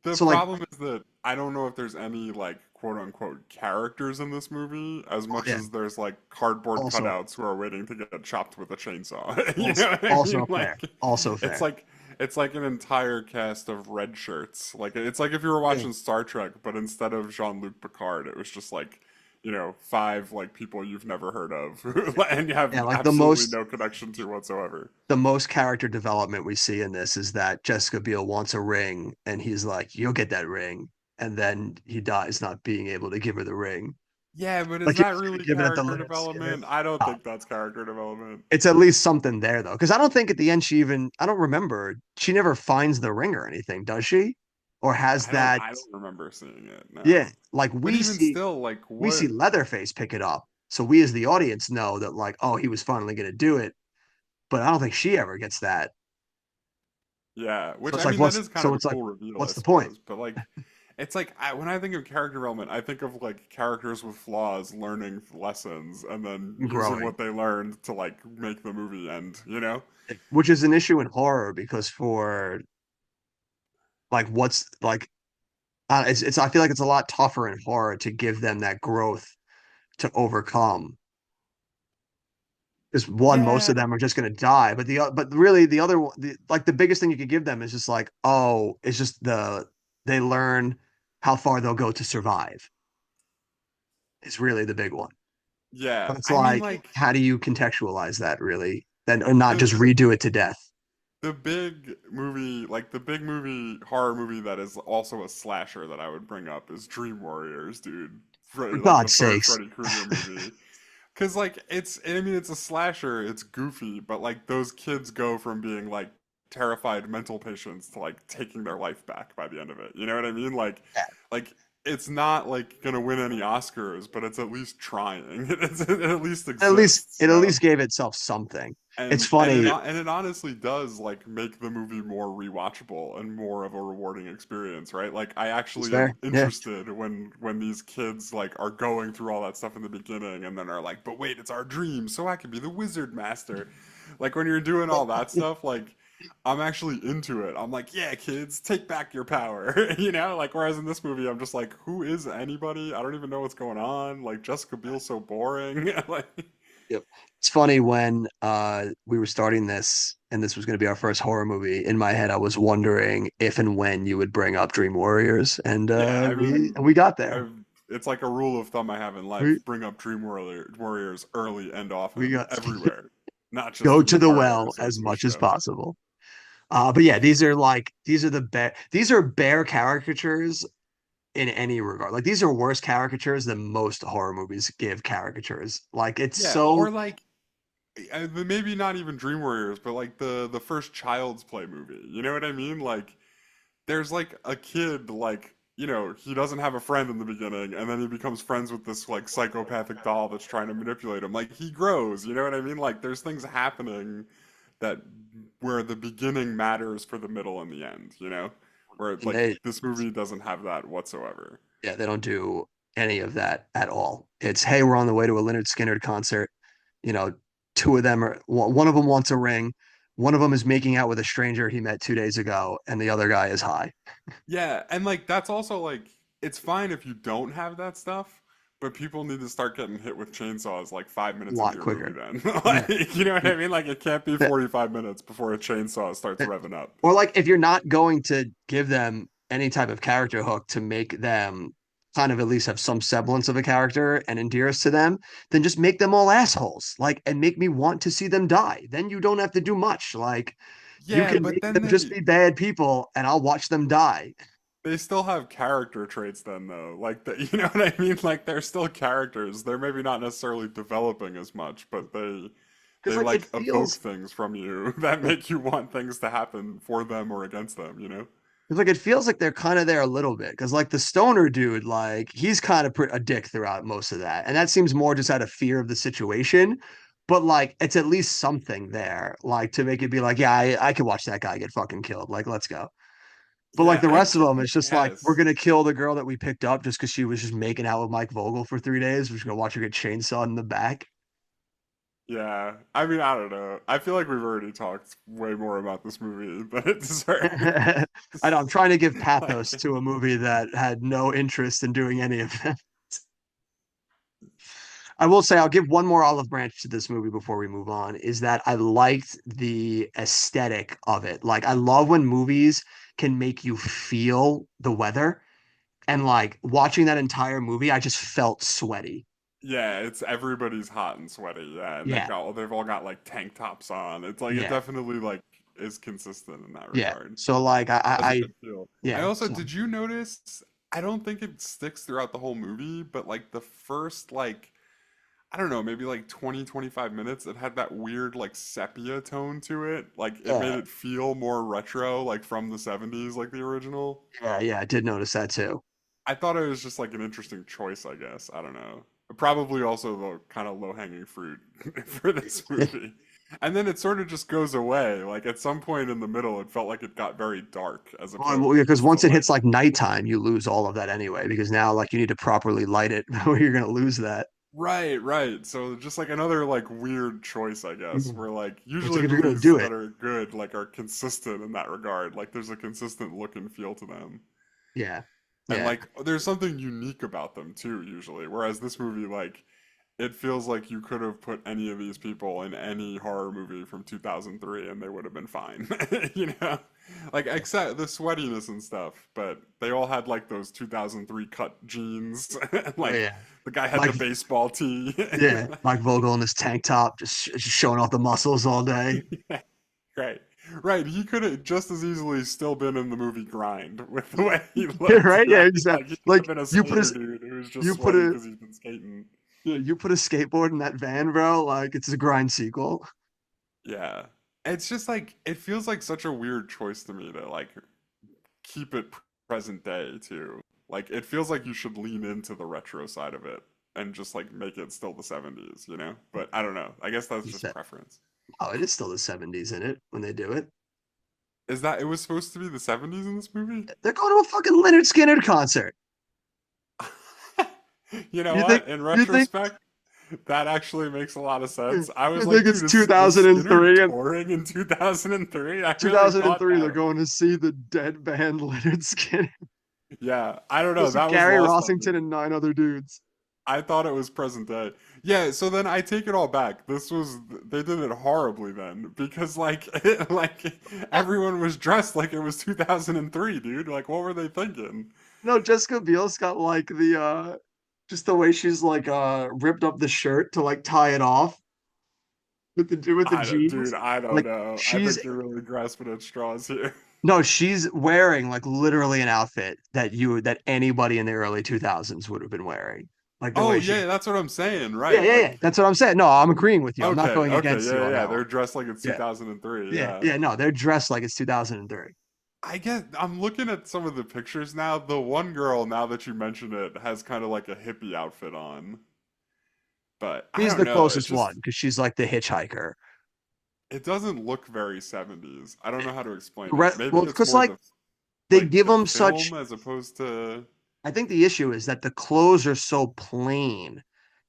the so like, problem is that I don't know if there's any like quote unquote characters in this movie as oh much yeah, as there's like cardboard also cutouts who are waiting to get chopped with a chainsaw. You also know what I mean? also fair, Like also it's fair. like it's like an entire cast of red shirts. Like it's like if you were Yeah, watching Star Trek, but instead of Jean-Luc Picard, it was just like, you know, five like people you've never heard of and you have yeah, like absolutely no connection to whatsoever. the most character development we see in this is that Jessica Biel wants a ring, and he's like, "You'll get that ring," and then he dies not being able to give her the ring. Yeah, but is Like he that was gonna really give it at the character Leonard Skinner. development? I don't Uh, think that's character development. it's at least something there though, because I don't think at the end she even I don't remember she never finds the ring or anything, does she? Or has that? I don't remember seeing it. Yeah, No. like But even still, like we see what? Leatherface pick it up, so we as the audience know that like, oh, he was finally gonna do it, but I don't think she ever gets that. Yeah, So which it's I like, mean that is kind of a cool reveal, I what's the point? suppose. But like it's like when I think of character development, I think of like characters with flaws learning lessons and then using Growing, what they learned to like make the movie end, you know? which is an issue in horror because for like what's like it's I feel like it's a lot tougher in horror to give them that growth to overcome because one, most Yeah. of them are just going to die, but but really the other one, like the biggest thing you could give them is just like, oh, it's just they learn how far they'll go to survive is really the big one. Yeah. But it's I mean like, like how do you contextualize that really? Then or not the just redo it to death. the big movie, like the big movie horror movie that is also a slasher that I would bring up is Dream Warriors, dude. For Like the God's third sakes. Freddy Krueger movie. Cause like I mean it's a slasher, it's goofy, but like those kids go from being like terrified mental patients to like taking their life back by the end of it. You know what I mean? Yeah. Like it's not like gonna win any Oscars, but it's at least trying. It at least exists, It you at know? least gave itself something. It's funny. And it honestly does like make the movie more rewatchable and more of a rewarding experience, right? Like I It's actually am fair. Yeah. interested when these kids like are going through all that stuff in the beginning and then are like, but wait, it's our dream, so I can be the wizard master. Like when you're doing all that stuff, like I'm actually into it. I'm like, yeah, kids, take back your power. You know, like whereas in this movie, I'm just like, who is anybody? I don't even know what's going on. Like Jessica Biel's so boring. Like, Yep. It's funny when we were starting this and this was going to be our first horror movie. In my head, I was wondering if and when you would bring up Dream Warriors, and yeah, I mean, we got there. I've, it's like a rule of thumb I have in We life: bring up Warriors early and we often, got everywhere, not just go in to the the horror well episodes as of the much as show. possible. But yeah, these are the bear these are bear caricatures in any regard. Like these are worse caricatures than most horror movies give caricatures. Like it's Yeah, so or like maybe not even Dream Warriors, but like the first Child's Play movie. You know what I mean? Like there's like a kid like you know he doesn't have a friend in the beginning and then he becomes friends with this like psychopathic doll that's trying to manipulate him like he grows, you know what I mean? Like there's things happening that where the beginning matters for the middle and the end, you know, where and like they this movie doesn't have that whatsoever. yeah, they don't do any of that at all. It's hey, we're on the way to a Leonard Skinner concert. You know, two of them are one of them wants a ring, one of them is making out with a stranger he met 2 days ago, and the other guy is high. Yeah, and like that's also like it's fine if you don't have that stuff, but people need to start getting hit with chainsaws like five A minutes into lot your movie quicker. then. Yeah. Like, you know what I mean? Like it can't be 45 minutes before a chainsaw starts revving up. Or like if you're not going to give them any type of character hook to make them kind of at least have some semblance of a character and endear us to them, then just make them all assholes. Like and make me want to see them die. Then you don't have to do much. Like you Yeah, can but make then them just be bad people and I'll watch them die. they still have character traits then though. Like the, you know what I mean? Like they're still characters. They're maybe not necessarily developing as much, but Because they like it like evoke feels things from you that make you want things to happen for them or against them, you know? It's like it feels like they're kind of there a little bit because like the stoner dude, like he's kind of a dick throughout most of that, and that seems more just out of fear of the situation. But like it's at least something there, like to make it be like, yeah, I could watch that guy get fucking killed. Like, let's go. But like Yeah, the I rest of them, it's just like we're guess. gonna kill the girl that we picked up just because she was just making out with Mike Vogel for 3 days. We're just gonna watch her get chainsawed in the back. Yeah, I mean, I don't know. I feel like we've already talked way more about this movie than it I know deserves. I'm trying to give Like, pathos to a movie that had no interest in doing any of that. I will say I'll give one more olive branch to this movie before we move on, is that I liked the aesthetic of it. Like I love when movies can make you feel the weather. And like watching that entire movie, I just felt sweaty. yeah, it's everybody's hot and sweaty. Yeah, and Yeah, they've all got like tank tops on. It's like it yeah, definitely like is consistent in that yeah. regard. So like Has a good feel. I yeah. also, So did you notice? I don't think it sticks throughout the whole movie, but like the first like I don't know, maybe like 20, 25 minutes, it had that weird like sepia tone to it. Like it made yeah, it feel more retro, like from the 70s, like the original. yeah. I did notice that too. I thought it was just like an interesting choice, I guess. I don't know. Probably also the kind of low-hanging fruit for this movie. And then it sort of just goes away. Like at some point in the middle, it felt like it got very dark as Well, yeah, because opposed to once it like hits like nighttime, you lose all of that anyway. Because now like you need to properly light it, or you're gonna lose that. right, right. So just like another like weird choice, I guess, Mhm. where like It's usually like if you're gonna movies do it, that are good like are consistent in that regard. Like there's a consistent look and feel to them. yeah, And yeah. like there's something unique about them too, usually. Whereas this movie, like it feels like you could have put any of these people in any horror movie from 2003 and they would have been fine. You know? Like except the sweatiness and stuff, but they all had like those 2003 cut jeans. Oh Like yeah, the guy had the Mike. baseball tee. Yeah, Mike Vogel in his tank top, just showing off the muscles all day. Yeah, right. Right, he could have just as easily still been in the movie Grind with the way he looked, Right? Yeah, right? exactly. Like he could have Like been a you put skater a dude who's just you put sweaty a because he's been skating. yeah, you put a skateboard in that van, bro. Like it's a grind sequel. Yeah. It's just like it feels like such a weird choice to me to like keep it present day too. Like it feels like you should lean into the retro side of it and just like make it still the 70s, you know? But I don't know. I guess that's You just said, preference. oh, it is still the 70s in it when they do it. Is that it was supposed to be the 70s in this movie? They're going to a fucking Leonard Skinner concert. You know You think what? In you think retrospect, that actually makes a lot of sense. I you was like, think it's dude, is Skinner 2003 and touring in 2003? I really thought 2003 they're that. going to see the dead band Leonard Skinner. Yeah, I don't Go know. see That was Gary lost on Rossington me. and 9 other dudes. I thought it was present day. Yeah, so then I take it all back. This was they did it horribly then because like like everyone was dressed like it was 2003, dude. Like what were they thinking? No, Jessica Biel's got like the just the way she's like ripped up the shirt to like tie it off with the I don't, jeans. dude, I don't Like know. I she's think you're really grasping at straws here. no, she's wearing like literally an outfit that anybody in the early 2000s would have been wearing. Like the Oh way yeah, she that's what I'm saying, Yeah, right? yeah, yeah. Like That's what I'm saying. No, I'm agreeing with you. I'm not okay, going okay, against yeah, you yeah, on yeah. that one. They're dressed like it's Yeah. 2003, Yeah. yeah. Yeah, no, they're dressed like it's 2003. I guess I'm looking at some of the pictures now. The one girl, now that you mention it, has kind of like a hippie outfit on. But I She's don't the know. It's closest just one because she's like the hitchhiker. it doesn't look very 70s. I don't know how to explain it. Well, Maybe it's it's because more like the they give the them film such as opposed to I think the issue is that the clothes are so plain.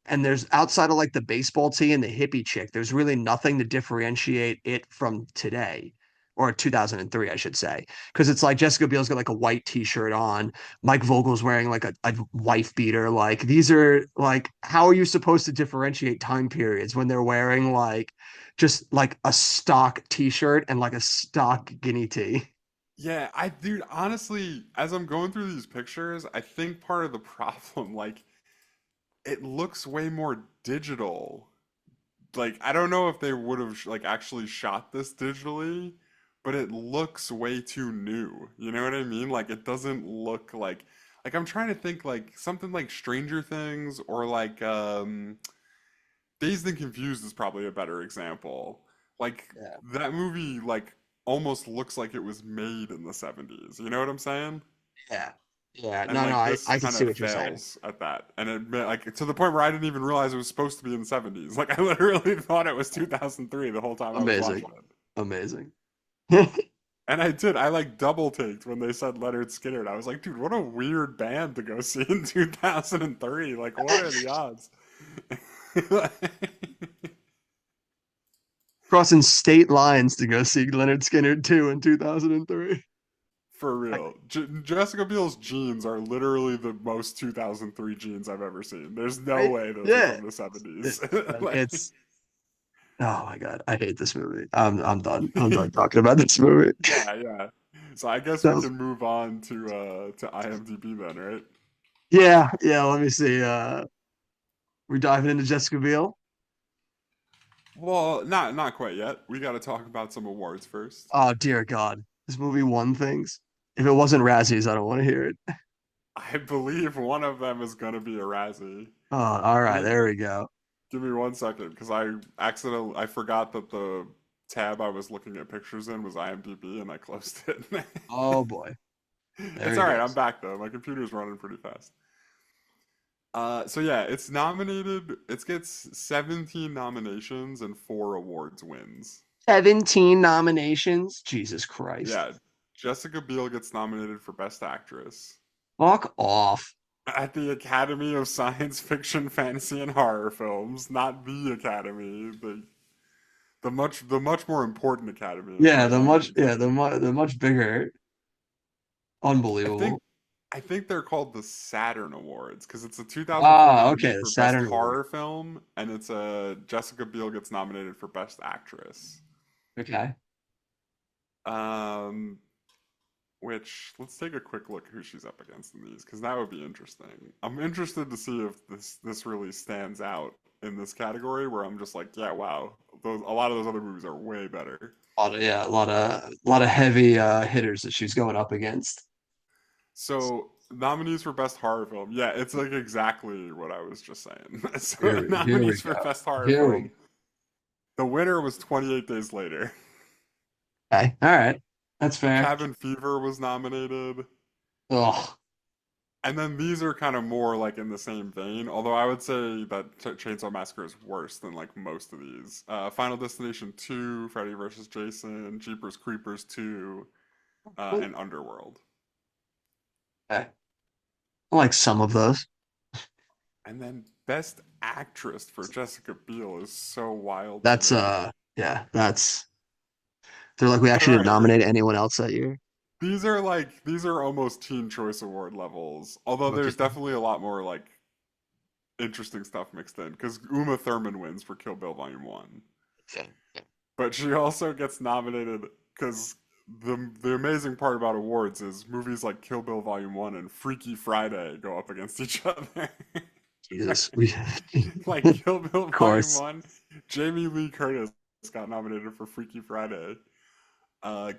And there's outside of like the baseball tee and the hippie chick, there's really nothing to differentiate it from today or 2003, I should say. Because it's like Jessica Biel's got like a white t-shirt on. Mike Vogel's wearing like a wife beater. Like these are like, how are you supposed to differentiate time periods when they're wearing like just like a stock t-shirt and like a stock guinea tee? yeah, I dude, honestly, as I'm going through these pictures, I think part of the problem, like, it looks way more digital. Like, I don't know if they would have like actually shot this digitally, but it looks way too new. You know what I mean? Like, it doesn't look like I'm trying to think like something like Stranger Things or like Dazed and Confused is probably a better example. Like Yeah. that movie like almost looks like it was made in the 70s. You know what I'm saying? Yeah. Yeah. And No, no, like I, this I can kind see of what you're saying. fails at that. And like to the point where I didn't even realize it was supposed to be in the 70s. Like I literally thought it was 2003 the whole time I was Amazing. watching it. Amazing. And I did. I like double taked when they said Leonard Skinner. I was like, dude, what a weird band to go see in 2003. Like, what are the odds? Crossing state lines to go see Leonard Skinner 2 in 2003. For real. Jessica Biel's jeans are literally the most 2003 jeans I've ever seen. There's no Right? way those are Yeah. from the It- 70s. it's oh my god, I hate this movie. I'm done. I'm done talking about this movie. Yeah, yeah. So I guess we Sounds can move on to IMDb then, right? yeah, yeah, let me see. We're diving into Jessica Biel. Well, not quite yet. We got to talk about some awards first. Oh dear God. This movie won things. If it wasn't Razzies, I don't want to hear it. I believe one of them is gonna be a Razzie. Oh, all Give right, me there we go. give me 1 second because I forgot that the tab I was looking at pictures in was IMDb and I closed it. Oh boy. There It's he all right. I'm goes. back though. My computer's running pretty fast. So yeah, it's nominated. It gets 17 nominations and 4 awards wins. 17 nominations. Jesus Christ. Yeah, Jessica Biel gets nominated for Best Actress Fuck off. at the Academy of Science Fiction, Fantasy, and Horror Films, not the Academy, the much more important Academy, as Yeah, far as I'm the concerned. much bigger. I think Unbelievable. I think they're called the Saturn Awards because it's a 2004 Ah, okay, nominee the for Best Saturn Award. Horror Film, and it's a Jessica Biel gets nominated for Best Actress. Okay. Um, which let's take a quick look who she's up against in these because that would be interesting. I'm interested to see if this really stands out in this category where I'm just like, yeah, wow, a lot of those other movies are way better. Yeah, a lot of heavy hitters that she's going up against. So nominees for best horror film, yeah, it's like exactly what I was just saying. So Here we nominees for go. best horror Here we film, the winner was 28 Days Later. Okay. All right. That's fair. Cabin Fever was nominated. Oh, And then these are kind of more like in the same vein, although I would say that Chainsaw Massacre is worse than like most of these. Final Destination 2, Freddy vs. Jason, Jeepers Creepers 2, and Underworld. okay. I like some of those. And then Best Actress for Jessica Biel is so wild to That's me. yeah, that's they're like we But actually all didn't right, nominate anyone else that year. these are almost Teen Choice Award levels. Although Okay. there's definitely a lot more like interesting stuff mixed in because Uma Thurman wins for Kill Bill Volume 1. But she also gets nominated because the amazing part about awards is movies like Kill Bill Volume 1 and Freaky Friday go up against each other. Jesus. We Like of Kill Bill Volume course. 1, Jamie Lee Curtis got nominated for Freaky Friday. Uh,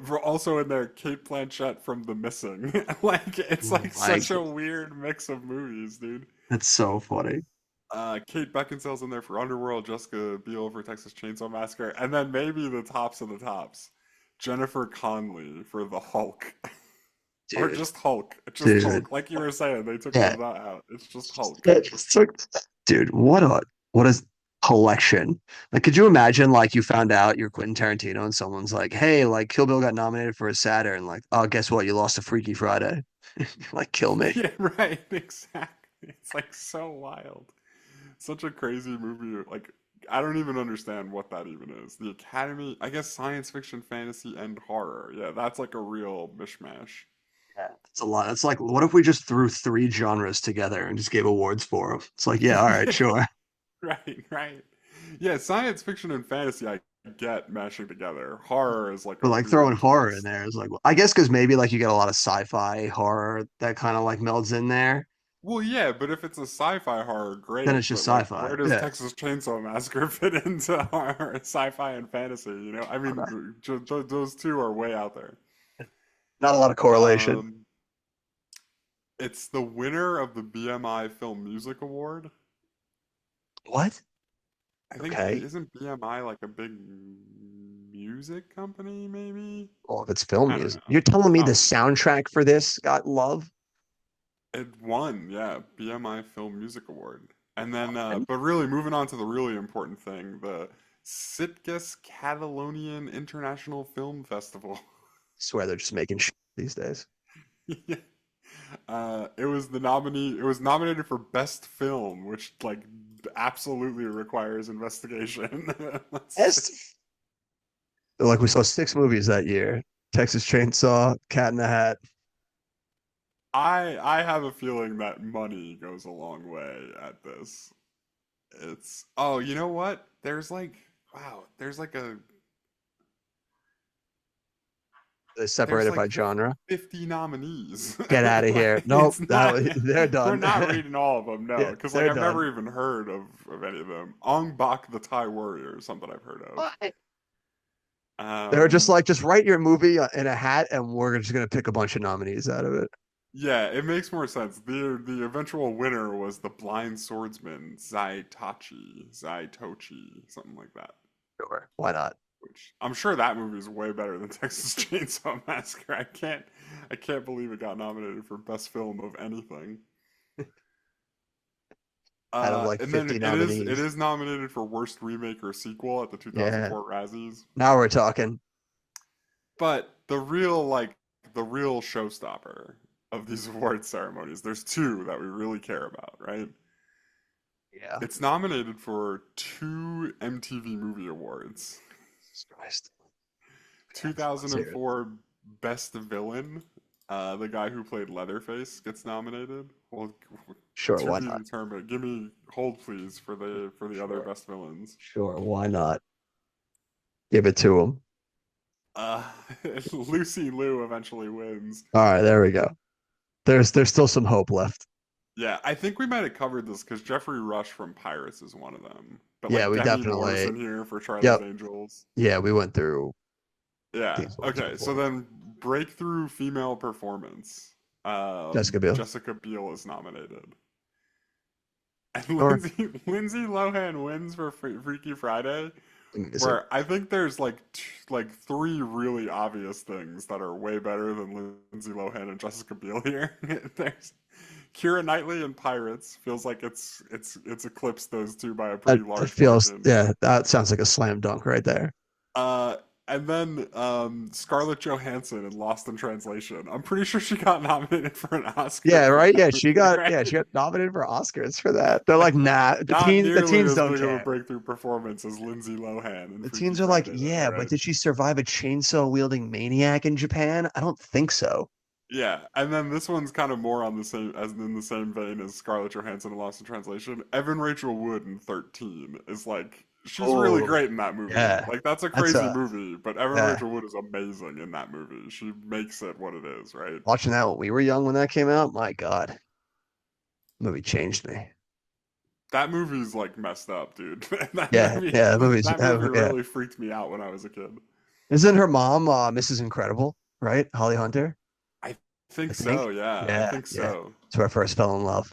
we're also in there Kate Blanchett from The Missing. Like it's like Like such a weird mix of movies, dude. that's so funny. Kate Beckinsale's in there for Underworld, Jessica Biel for Texas Chainsaw Massacre, and then maybe the tops of the tops. Jennifer Connelly for The Hulk. Or Dude. just Hulk. Just Dude. Hulk. Like you were saying, they took the Yeah. "the" out. It's just Hulk. It's like, dude, what a collection. Like, could you imagine like you found out you're Quentin Tarantino and someone's like, hey, like Kill Bill got nominated for a Saturn. Like, oh, guess what? You lost to Freaky Friday. Like, kill me. Yeah, right, exactly. It's like so wild. Such a crazy movie. Like, I don't even understand what that even is. The Academy, I guess science fiction, fantasy, and horror. Yeah, that's like a real mishmash. Yeah. It's a lot. It's like, what if we just threw three genres together and just gave awards for them? It's like, yeah, all right, Yeah, sure. right, right. Yeah, science fiction and fantasy I get mashing together. Horror is like But a like throwing weird horror in twist. there is like, I guess because maybe like you get a lot of sci-fi horror that kind of like melds in there. Well, yeah, but if it's a sci-fi horror, Then it's great. just But like, sci-fi. where does Yeah. Texas Chainsaw Massacre fit into horror, sci-fi, and fantasy? You know, I mean, those two are way out there. Not a lot of correlation. Um, it's the winner of the BMI Film Music Award. What? I think Okay. isn't BMI like a big music company? Maybe All of its film I don't music. know. You're telling me the Something. soundtrack for this got love? It won, yeah, BMI Film Music Award. And then, What? but really moving on to the really important thing, the Sitges Catalonian International Film Festival. Swear they're just making shit these days. Yeah. It was the nominee. It was nominated for best film, which like absolutely requires investigation. Let's see. Best. Like we saw 6 movies that year: Texas Chainsaw, Cat in the Hat. I have a feeling that money goes a long way at this. It's oh, you know what? There's like wow, They there's separated like by genre. 50 nominees. Get out of here. Like Nope, it's not they're we're done. not reading all of them, no, Yeah, because like they're I've done. never even heard of any of them. Ong Bak the Thai Warrior is something I've heard of. What? They're just Um like, just write your movie in a hat, and we're just gonna pick a bunch of nominees out of it. yeah, it makes more sense. The eventual winner was The Blind Swordsman, Zai Tochi, something like that. Sure, why not? Which I'm sure that movie is way better than Texas Chainsaw Massacre. I can't believe it got nominated for best film of anything. Out of like And then 50 it nominees. is nominated for worst remake or sequel at the Yeah, 2004 Razzies. now we're talking. But the real showstopper of these award ceremonies, there's two that we really care about, right? Yeah, It's nominated for 2 MTV Movie Awards. Jesus Christ. Okay, let's hear it. 2004 Best Villain. The guy who played Leatherface gets nominated. Well, Sure, to why be not? determined. Give me hold, please, for the other Sure, best villains. sure, why not? Give it to him. Uh, Lucy Liu eventually wins. All right, there we go. There's still some hope left. Yeah, I think we might have covered this because Jeffrey Rush from Pirates is one of them. But Yeah, like we Demi Moore's definitely. in here for Charlie's Yep. Angels. Yeah, we went through Yeah. these ones Okay. So before. then breakthrough female performance. Jessica Biel. Jessica Biel is nominated. And Sure. Lindsay Lohan wins for Freaky Friday, Amazing. where I think there's like like three really obvious things that are way better than Lindsay Lohan and Jessica Biel here. There's Keira Knightley in Pirates feels like it's eclipsed those two by a pretty That large feels, margin. yeah, that sounds like a slam dunk right there. Uh, and then Scarlett Johansson in Lost in Translation. I'm pretty sure she got nominated for an Oscar Yeah, for right. that Yeah, movie, right? she got nominated for Oscars for that. They're like, nah, Not the nearly teens as don't big of a care. breakthrough performance as Lindsay Lohan in The Freaky teens are like, Friday, though, yeah, but right? did she survive a chainsaw wielding maniac in Japan? I don't think so. Yeah, and then this one's kind of more on the same as in the same vein as Scarlett Johansson in Lost in Translation. Evan Rachel Wood in 13 is like she's really Oh, great in that movie. yeah. Like that's a That's crazy movie, but Evan yeah. Rachel Wood is amazing in that movie. She makes it what it is, right? Watching that when we were young when that came out, my God, movie changed me. That movie's like messed up, dude. That Yeah, movie yeah, the movies. that movie Yeah, really freaked me out when I was a kid. isn't her mom Mrs. Incredible, right? Holly Hunter, I I think think. so, yeah. I Yeah, think yeah. so. That's where I first fell in love.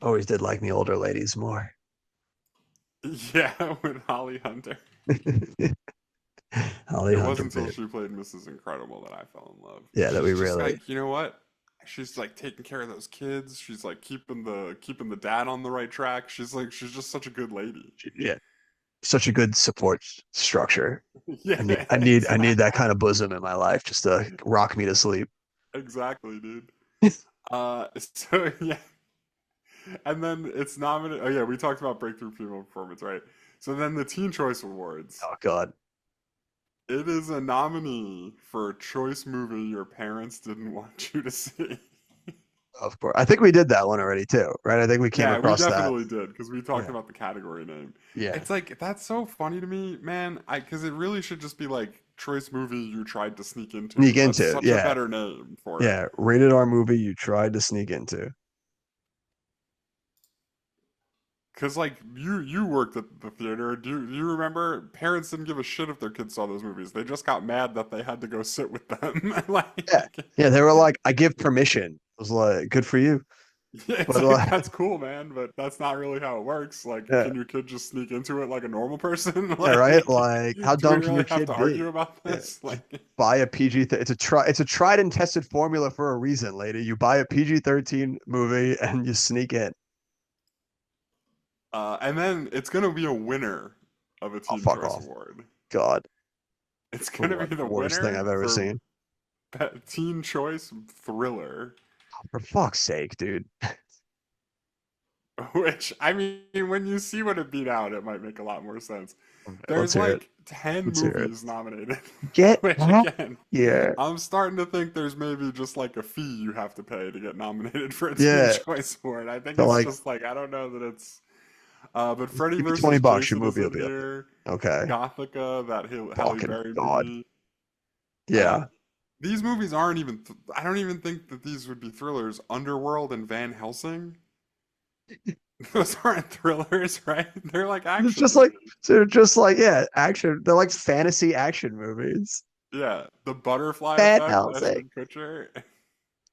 Always did like the older ladies more. Yeah, with Holly Hunter. Holly It Hunter wasn't until bit. she played Mrs. Incredible that I fell in love. Yeah, that we She's just really. like, you know what? She's like taking care of those kids. She's like keeping the dad on the right track. She's just such a good lady. Yeah, such a good support structure. Yeah, I need that exactly. kind of bosom in my life just to rock me to sleep. Exactly, dude. So yeah. And then it's nominated. Oh yeah, we talked about breakthrough female performance, right? So then the Teen Choice Awards. Oh God, It is a nominee for a choice movie your parents didn't want you to see. of course. I think we did that one already too, right? I think we came Yeah, we across that. definitely did because we talked Yeah, about the category name. yeah. It's like that's so funny to me, man. I because it really should just be like choice movie you tried to sneak Sneak into. That's into. such a Yeah, better name for it. yeah. Rated R movie you tried to sneak into. Cause like you worked at the theater. Do you remember parents didn't give a shit if their kids saw those movies. They just got mad that they had to go sit with them. Yeah, Like yeah. They were like, I give permission. I was like, good for you. yeah, it's But like like, that's cool, man, but that's not really how it works. Like, yeah, can your kid just sneak into it like a normal person? yeah, right. Like, Like, how do we dumb can your really have to kid be? argue about Yeah, this? just Like, buy a PG. It's a tried and tested formula for a reason, lady. You buy a PG-13 movie and you sneak in. and then it's gonna be a winner of a Oh, Teen fuck Choice off. Award. God. It's gonna What be the the worst thing winner I've ever for seen. Teen Choice Thriller. For fuck's sake, dude. Which, I mean, when you see what it beat out, it might make a lot more sense. Okay, let's There's hear it. like 10 Let's hear it. movies nominated, Get which out again, here. I'm starting to think there's maybe just like a fee you have to pay to get nominated for a Teen Yeah. Choice Award. I think So it's like just like, I don't know that it's. But Freddy give me 20 versus bucks, your Jason is movie will in be up there. here. Okay. Gothica, that Halle Fucking Berry God. movie. Uh, Yeah. these movies aren't even. I don't even think that these would be thrillers. Underworld and Van Helsing. Those aren't thrillers, right? They're like It's action just like movies. they're just like, yeah, action. They're like fantasy action movies. Yeah, The Butterfly Van Effect, Helsing. Ashton Kutcher.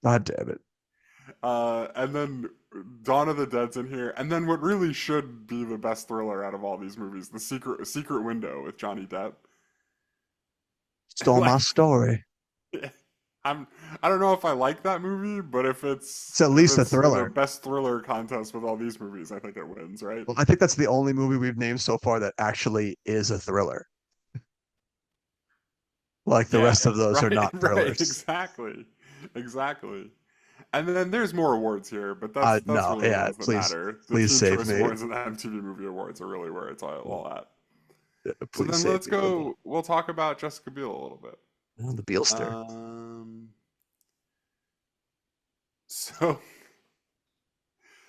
God damn it. And then Dawn of the Dead's in here, and then what really should be the best thriller out of all these movies, The Secret Window with Johnny Depp. Stole my Like, story. I'm I don't know if I like that movie, but It's at if least a it's in a thriller. best thriller contest with all these movies, I think it wins, right? Well, I think that's the only movie we've named so far that actually is a thriller. Like the Yeah, rest of those are right, not right, thrillers. exactly, exactly. And then there's more awards here, but that's No, really the yeah, ones that please, matter. The please Teen save Choice me. Awards and the MTV Movie Awards are really where it's all at. So Please then save let's me from that. go. We'll talk about Jessica Biel a little bit. Oh, the Beelster. Um, so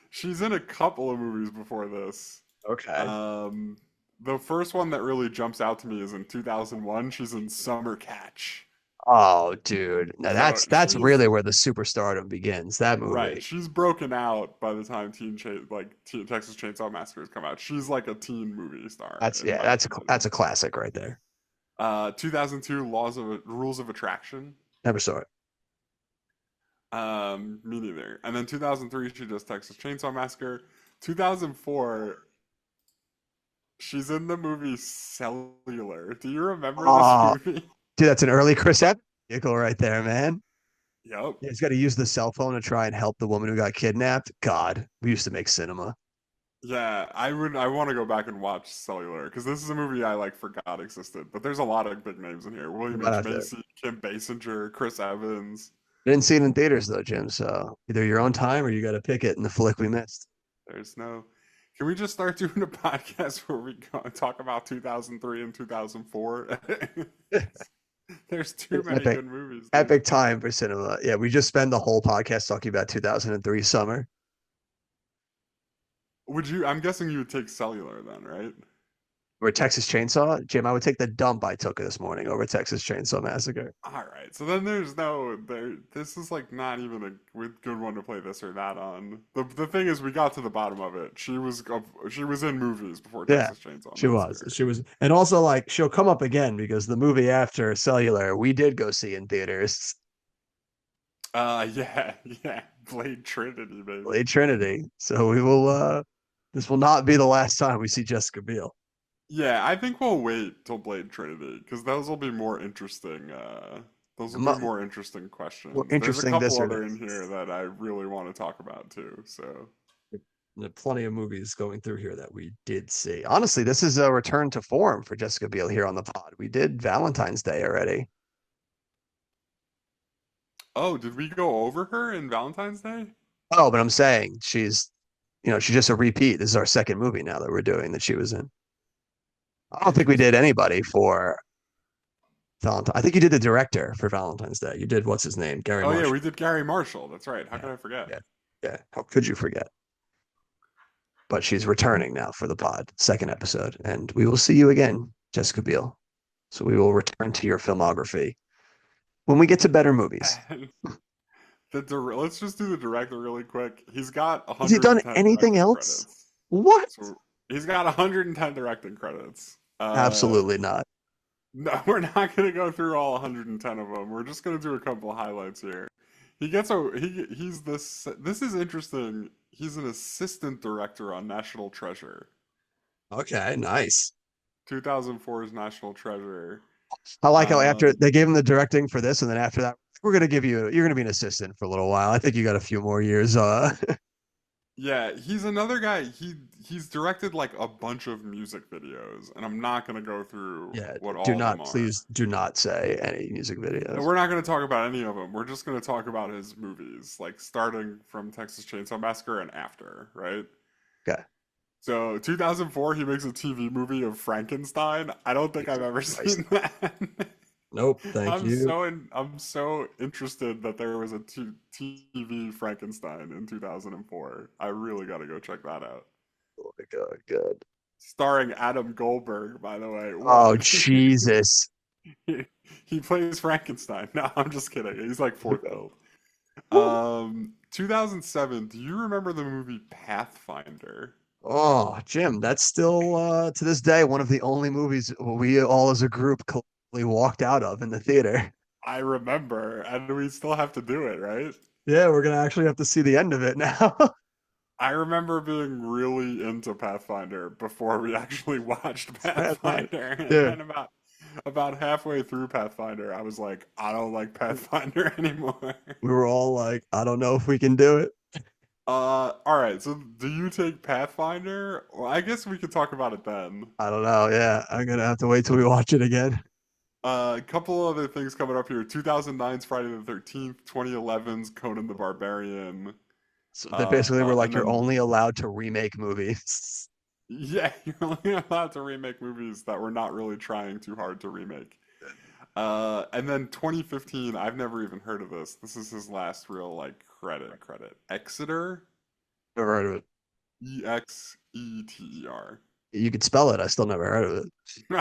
she's in a couple of movies before this. Okay. Um, the first one that really jumps out to me is in 2001. She's in Summer Catch. Oh, dude. Now So that's really where the superstardom begins. That right, movie. she's broken out by the time Texas Chainsaw Massacre has come out. She's like a teen movie star, That's in yeah, my opinion. that's a classic right there. 2002 Rules of Attraction. Never saw it. Me neither. And then 2003, she does Texas Chainsaw Massacre. 2004, she's in the movie Cellular. Do you remember this Oh, movie? dude, that's an early Chris Evans vehicle right there, man. Yep. Yeah, he's got to use the cell phone to try and help the woman who got kidnapped. God, we used to make cinema. Yeah, I want to go back and watch Cellular because this is a movie I like forgot existed. But there's a lot of big names in here: A William lot H out there. Macy, Kim Basinger, Chris Evans. Didn't see it in theaters though, Jim. So either your own time or you got to pick it in the flick we missed. There's no. Can we just start doing a podcast where we go and talk about 2003 and 2004? There's too many Epic, good movies, dude. epic time for cinema. Yeah, we just spend the whole podcast talking about 2003 summer. Would you? I'm guessing you would take Cellular then, right? Or Texas Chainsaw. Jim, I would take the dump I took this morning over Texas Chainsaw Massacre. All right. So then there's no there. This is like not even a good one to play this or that on. The thing is, we got to the bottom of it. She was in movies before Yeah, Texas Chainsaw she was. Massacre. She was. And also, like, she'll come up again because the movie after Cellular, we did go see in theaters. Yeah, yeah. Blade Trinity, baby. Blade Trinity. So we will, this will not be the last time we see Jessica Biel. Yeah, I think we'll wait till Blade Trinity because those will be more interesting. Those will be more interesting More questions. There's a interesting this couple or other in that. here that I really want to talk about too. So, There are plenty of movies going through here that we did see. Honestly, this is a return to form for Jessica Biel here on the pod. We did Valentine's Day already. oh, did we go over her in Valentine's Day? Oh, but I'm saying she's just a repeat. This is our second movie now that we're doing that she was in. I don't think we did Interesting. anybody for Valentine. I think you did the director for Valentine's Day. You did what's his name? Gary Oh yeah, Marshall. we did Gary Marshall. That's right. How Yeah. could I forget? Yeah. Yeah. How could you forget? But she's returning now for the pod, second episode. And we will see you again, Jessica Biel. So we will return to your filmography when we get to better movies. And let's just do the director really quick. He's got Has he done 110 anything directing else? credits. What? So he's got 110 directing credits. Absolutely not. No, we're not going to go through all 110 of them. We're just going to do a couple of highlights here. He gets a he's this this is interesting. He's an assistant director on National Treasure. Okay, nice. 2004's National Treasure. I like how after Um, they gave him the directing for this, and then after that, you're gonna be an assistant for a little while. I think you got a few more years. Yeah, he's another guy. He's directed like a bunch of music videos, and I'm not gonna go through Yeah, what do all of them not, are. please do not say any music And videos. we're not gonna talk about any of them. We're just gonna talk about his movies, like starting from Texas Chainsaw Massacre and after, right? Okay. So 2004, he makes a TV movie of Frankenstein. I don't think I've Jesus ever Christ. seen that. Nope. Thank you. I'm so interested that there was a TV Frankenstein in 2004. I really got to go check that out. Oh my God, good. Starring Adam Goldberg, by the way. Oh, What? Jesus. He plays Frankenstein. No, I'm just kidding. He's like fourth build. Woo. 2007. Do you remember the movie Pathfinder? Oh, Jim, that's still to this day one of the only movies we all as a group collectively walked out of in the theater. I remember, and we still have to do it, right? Yeah, we're gonna actually have to see the end of it now. I remember being really into Pathfinder before we actually watched Pathfinder. Pathfinder, and Yeah, then about halfway through Pathfinder, I was like, I don't like Pathfinder anymore. we were all like, I don't know if we can do it. All right. So, do you take Pathfinder? Well, I guess we could talk about it then. I don't know. Yeah, I'm gonna have to wait till we watch it again. A couple other things coming up here. 2009's Friday the 13th, 2011's Conan the Barbarian. So they basically were like, And you're then only allowed to remake movies. yeah, you're only allowed to remake movies that we're not really trying too hard to remake. And then 2015, I've never even heard of this. This is his last real like credit. Exeter, Never heard of it. Exeter. You could spell it. I still never heard of it.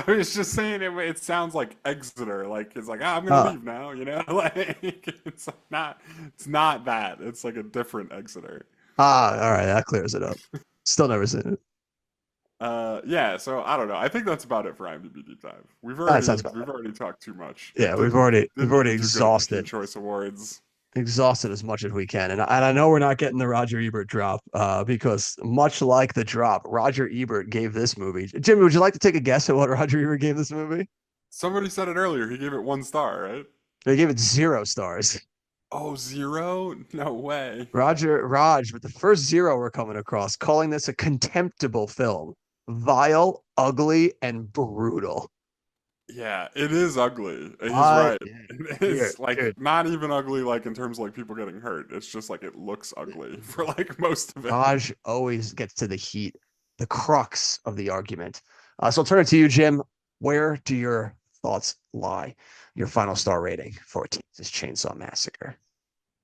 I was just saying it sounds like Exeter, like it's like I'm gonna Ah, leave now, you know, like it's like not it's not that. It's like a different Exeter. all right, that clears it up. Still never seen it. Yeah, so I don't know. I think that's about it for IMDb deep dive. That sounds about We've right. already talked too much. Yeah, It we've didn't already even do good at the Teen Choice Awards. exhausted as much as we can, and I know we're not getting the Roger Ebert drop, because much like the drop, Roger Ebert gave this movie. Jimmy, would you like to take a guess at what Roger Ebert gave this movie? Somebody said it earlier. He gave it 1 star, right? They gave it 0 stars. Oh, 0? No way. Raj, with the first zero we're coming across, calling this a contemptible film, vile, ugly, and brutal. Yeah, it is ugly. He's I right. It Here, is like dude, not even ugly like in terms of like people getting hurt. It's just like it looks ugly for like most of it. Raj always gets to the heat, the crux of the argument. So I'll turn it to you, Jim. Where do your thoughts lie? Your final star rating for Texas Chainsaw Massacre.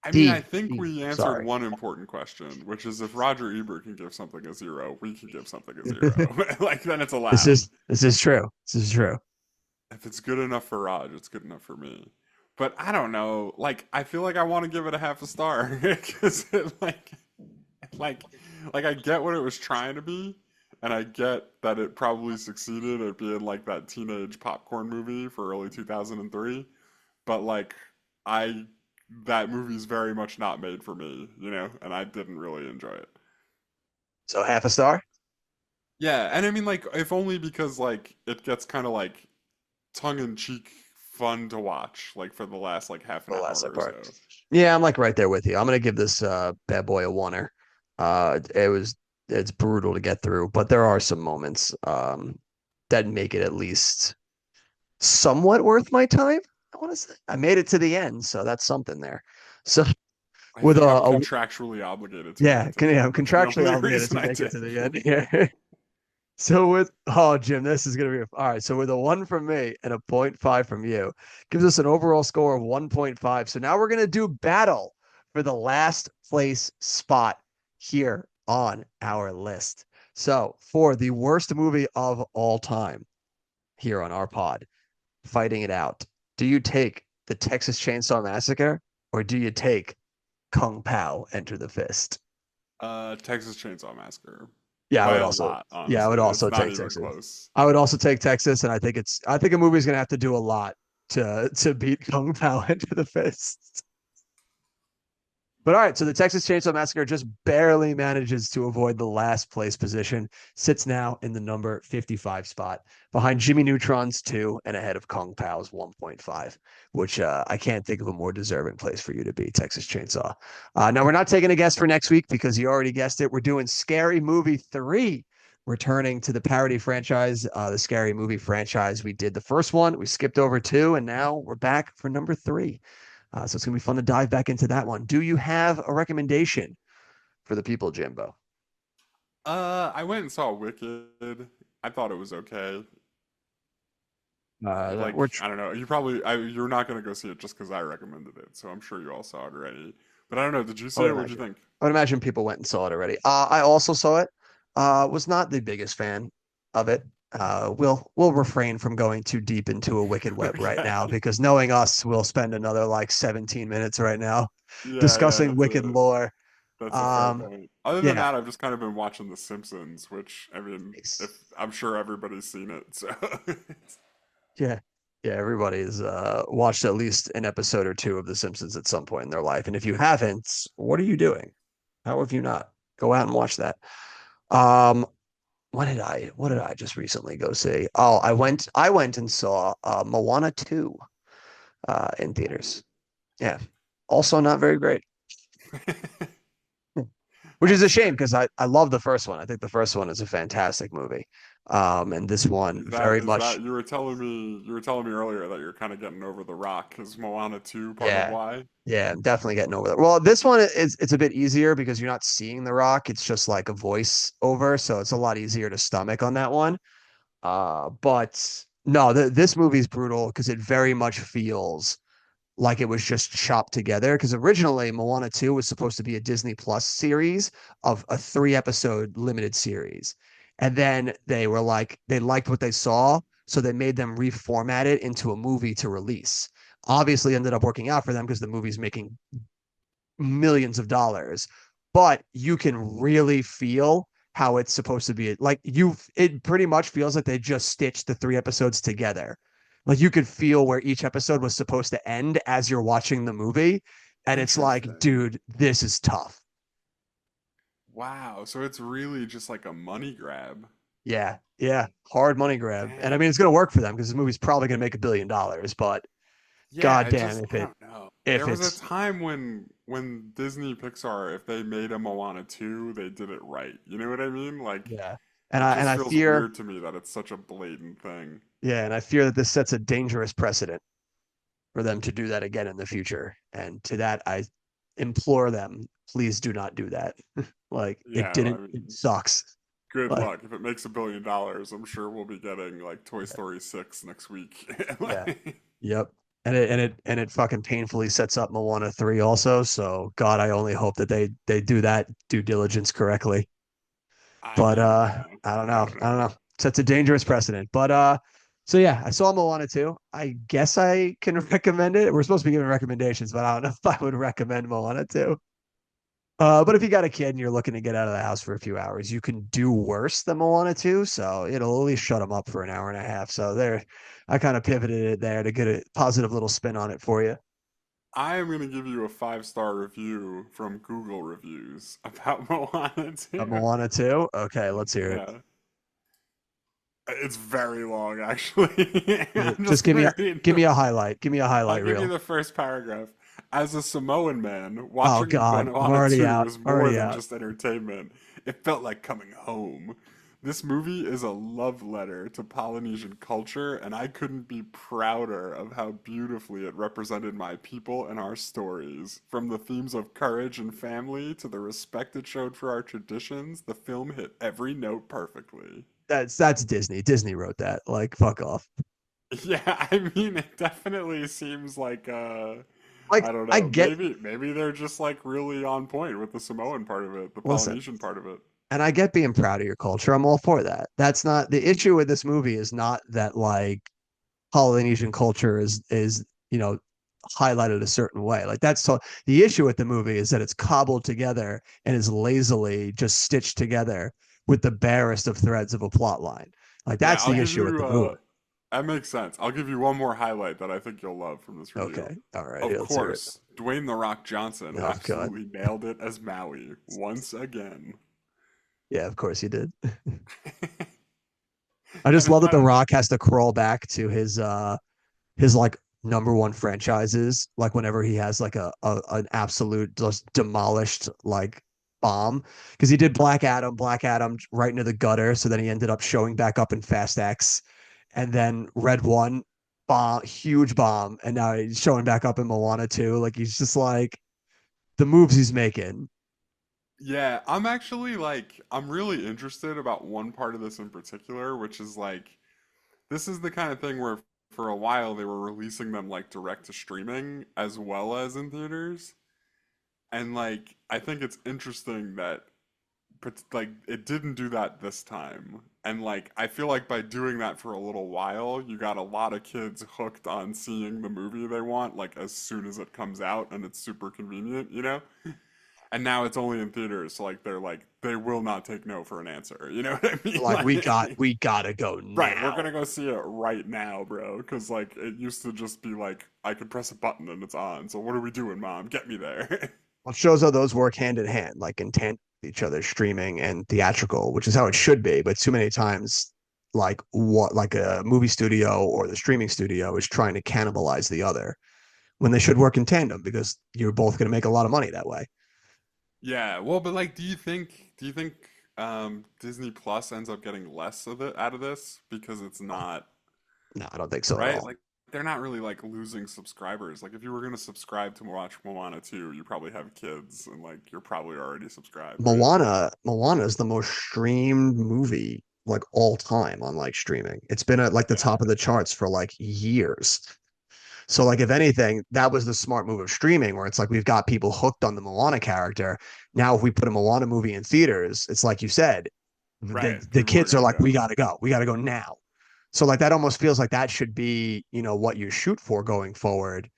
I mean, I D. think D. we answered Sorry. one important question, which is if Roger Ebert can give something a 0, we can give something a 0. Like then it's allowed. This is true. This is true. If it's good enough for Raj, it's good enough for me. But I don't know. Like I feel like I want to give it a half a star because like like I get what it was trying to be, and I get that it probably succeeded at being like that teenage popcorn movie for early 2003. But like I that movie's very much not made for me, you know, and I didn't really enjoy it. So half a star Yeah, and I mean like if only because like it gets kind of like tongue in cheek fun to watch like for the last like half an for the last hour or part. so. Yeah, I'm like right there with you. I'm gonna give this bad boy a oneer. It's brutal to get through, but there are some moments that make it at least somewhat worth my time. I want to say I made it to the end, so that's something there. So I with think I'm a contractually obligated to make it to the I'm end. That's the contractually only obligated reason to I make it did. to the end here. So with oh Jim, this is gonna be all right. So with a 1 from me and a point 0.5 from you, gives us an overall score of 1.5. So now we're gonna do battle for the last place spot here on our list. So for the worst movie of all time here on our pod, fighting it out. Do you take the Texas Chainsaw Massacre or do you take Kung Pao Enter the Fist? Texas Chainsaw Massacre Yeah, I by would a also. lot, Yeah, I would honestly. It's also not take even Texas. close. I would also take Texas, and I think a movie's gonna have to do a lot to beat Kung Pao into the fist. But all right, so the Texas Chainsaw Massacre just barely manages to avoid the last place position, sits now in the number 55 spot, behind Jimmy Neutron's 2 and ahead of Kung Pao's 1.5, which I can't think of a more deserving place for you to be, Texas Chainsaw. Now, we're not taking a guess for next week because you already guessed it. We're doing Scary Movie 3, returning to the parody franchise, the Scary Movie franchise. We did the first one, we skipped over 2, and now we're back for number 3. So it's going to be fun to dive back into that one. Do you have a recommendation for the people, Jimbo? I went and saw Wicked. I thought it was okay. Like, We're I don't know. You're not gonna go see it just because I recommended it. So I'm sure you all saw it already. But I don't know. Did you I see would it? What'd you imagine. think? I would imagine people went and saw it already. I also saw it. Was not the biggest fan of it. We'll refrain from going too deep into a wicked web right Okay. now because knowing us, we'll spend another like 17 minutes right now Yeah, discussing wicked lore. that's a fair Um, point. Other than yeah, that, I've just kind of been watching The Simpsons, which I mean, if I'm sure everybody's seen it, so yeah. Yeah, everybody's watched at least an episode or two of The Simpsons at some point in their life. And if you haven't, what are you doing? How have you not? Go out and watch that. Um, what did I just recently go see? Oh, I went and saw Moana 2 in theaters. Yeah. Also not very great. Which is a that's shame fair. because I love the first one. I think the first one is a fantastic movie. And this one very Is much, that you were telling me earlier that you're kind of getting over The Rock? Is Moana 2 part of yeah. why? Yeah, I'm definitely getting over that. Well, this one is it's a bit easier because you're not seeing The Rock. It's just like a voice over, so it's a lot easier to stomach on that one. But no, this movie is brutal because it very much feels like it was just chopped together. Because originally Moana 2 was supposed to be a Disney Plus series of a 3 episode limited series. And then they were like, they liked what they saw, so they made them reformat it into a movie to release. Obviously ended up working out for them because the movie's making millions of dollars, but you can really feel how it's supposed to be. Like it pretty much feels like they just stitched the 3 episodes together. Like you could feel where each episode was supposed to end as you're watching the movie. And it's like, Interesting. dude, this is tough. Wow. So it's really just like a money grab. Yeah. Yeah. Hard money grab. And I mean, Dang. it's going to work for them because this movie's probably going to make $1 billion, but Yeah, it goddamn, just I don't know. if There was a it's, time when Disney Pixar, if they made a Moana 2, they did it right. You know what I mean? Like yeah. it And just I feels fear, weird to me that it's such a blatant thing. yeah. And I fear that this sets a dangerous precedent for them to do that again in the future. And to that, I implore them, please do not do that. Like it Yeah, I didn't, it mean, sucks. good Like, luck. If it makes $1 billion, I'm sure we'll be getting like Toy Story 6 next week. yeah, Like, yep. And it fucking painfully sets up Moana 3 also. So God, I only hope that they do that due diligence correctly. I But mean, yeah, I don't I know. don't I don't know. know. Sets a dangerous precedent. But so yeah, I saw Moana 2. I guess I can recommend it. We're supposed to be giving recommendations, but I don't know if I would recommend Moana 2. But if you got a kid and you're looking to get out of the house for a few hours, you can do worse than Moana 2. So it'll at least shut them up for an hour and a half. So there, I kind of pivoted it there to get a positive little spin on it for you. I am going to give you a 5-star review from Google reviews about Moana 2. Moana 2. Okay, let's hear it. Yeah. It's very long, actually. I'm Just just gonna read give me the. a highlight. Give me a I'll highlight give you reel. the first paragraph. As a Samoan man, Oh watching God, I'm Moana already 2 out. was more Already than out. just entertainment. It felt like coming home. This movie is a love letter to Polynesian culture, and I couldn't be prouder of how beautifully it represented my people and our stories. From the themes of courage and family to the respect it showed for our traditions, the film hit every note perfectly. That's Disney. Disney wrote that. Like fuck off. Yeah, I mean, it definitely seems like Like I don't I know. get Maybe they're just like really on point with the Samoan part of it, the listen, Polynesian part of it. and I get being proud of your culture. I'm all for that. That's not the issue with this movie. Is not that like Polynesian culture is highlighted a certain way. Like that's so the issue with the movie is that it's cobbled together and is lazily just stitched together with the barest of threads of a plot line. Like Yeah, that's the issue with the movie. That makes sense. I'll give you one more highlight that I think you'll love from this review. Okay. All right. Of Let's hear it. course, Dwayne The Rock Johnson Oh God. absolutely nailed it as Maui once again. Yeah, of course he did. I just And love that I The don't Rock has to crawl back to his like number one franchises, like whenever he has like a an absolute just demolished like bomb. Because he did Black Adam right into the gutter. So then he ended up showing back up in Fast X. And then Red One, bomb, huge bomb. And now he's showing back up in Moana too. Like he's just like the moves he's making. Yeah, I'm actually like I'm really interested about one part of this in particular, which is like this is the kind of thing where for a while they were releasing them like direct to streaming as well as in theaters. And like I think it's interesting that but like it didn't do that this time. And like I feel like by doing that for a little while, you got a lot of kids hooked on seeing the movie they want like as soon as it comes out and it's super convenient, you know? And now it's only in theaters, so like they're like they will not take no for an answer. You know what I mean? Like Like we gotta go right, we're now. gonna go see it right now, bro. Because like it used to just be like I could press a button and it's on. So what are we doing, mom? Get me there. Well, it shows how those work hand in hand, like in tandem with each other, streaming and theatrical, which is how it should be. But too many times, like a movie studio or the streaming studio is trying to cannibalize the other when they should work in tandem because you're both going to make a lot of money that way. Yeah, well, but like, do you think Disney Plus ends up getting less of it out of this because it's Oh, not no, I don't think so at right? all. Like they're not really like losing subscribers. Like if you were gonna subscribe to watch Moana 2, you probably have kids and like you're probably already subscribed, right? Moana is the most streamed movie like all time on like streaming. It's been at like the Yeah. top of the charts for like years. So like if anything, that was the smart move of streaming where it's like we've got people hooked on the Moana character. Now if we put a Moana movie in theaters, it's like you said, Right. the People are kids are gonna like, we go. gotta go. We gotta go now. So like that almost feels like that should be, what you shoot for going forward.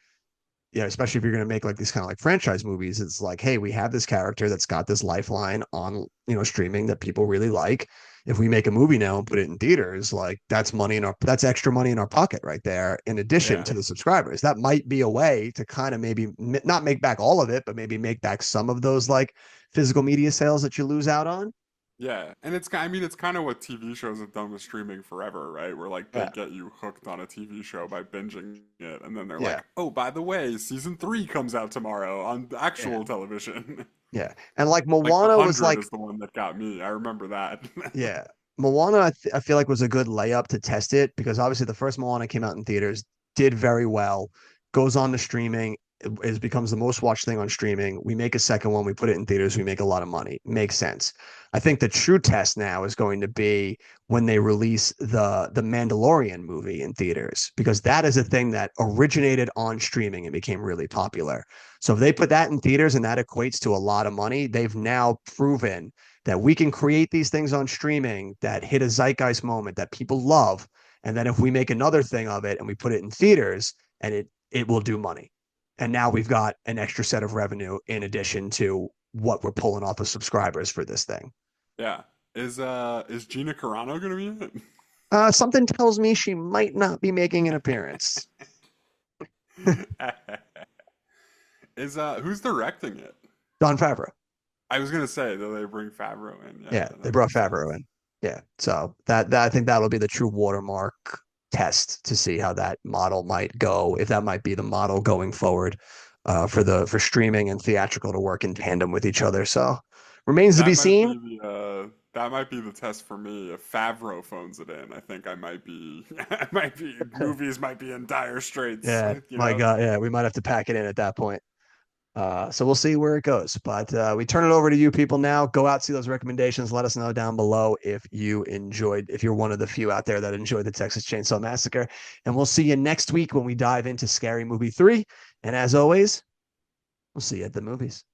Especially if you're going to make like these kind of like franchise movies, it's like, hey, we have this character that's got this lifeline on, streaming that people really like. If we make a movie now and put it in theaters, like that's extra money in our pocket right there, in addition Yeah. to the subscribers. That might be a way to kind of maybe not make back all of it, but maybe make back some of those like physical media sales that you lose out on. Yeah, and I mean, it's kind of what TV shows have done with streaming forever, right? Where like they Yeah. get you hooked on a TV show by binging it, and then they're Yeah. like, "Oh, by the way, season 3 comes out tomorrow on Yeah. actual television." Yeah. And like Like The Moana was 100 like, is the one that got me. I remember that. yeah. Moana, I feel like was a good layup to test it because obviously the first Moana came out in theaters, did very well, goes on to streaming, it becomes the most watched thing on streaming. We make a second one, we put it in theaters, we make a lot of money. Makes sense. I think the true test now is going to be when they release the Mandalorian movie in theaters because that is a thing that originated on streaming and became really popular. So if they put that in theaters and that equates to a lot of money, they've now proven that we can create these things on streaming that hit a zeitgeist moment that people love. And then if we make another thing of it and we put it in theaters and it will do money. And now we've got an extra set of revenue in addition to what we're pulling off of subscribers for this thing. Yeah. Is Gina Carano gonna be in Something tells me she might not be making an appearance. it? Is who's directing it? Don Favreau. I was gonna say that they bring Favreau in. Yeah, Yeah, they that brought makes Favreau sense. in. Yeah, so that I think that'll be the true watermark test to see how that model might go. If that might be the model going forward for streaming and theatrical to work in tandem with each other. So remains to be That might seen. be the test for me. If Favreau phones it in, I think I might be I might be movies might be in dire straits, Yeah, you my know? God, yeah, we might have to pack it in at that point. So we'll see where it goes. But we turn it over to you people now. Go out, see those recommendations. Let us know down below if you're one of the few out there that enjoyed the Texas Chainsaw Massacre. And we'll see you next week when we dive into Scary Movie 3. And as always, we'll see you at the movies.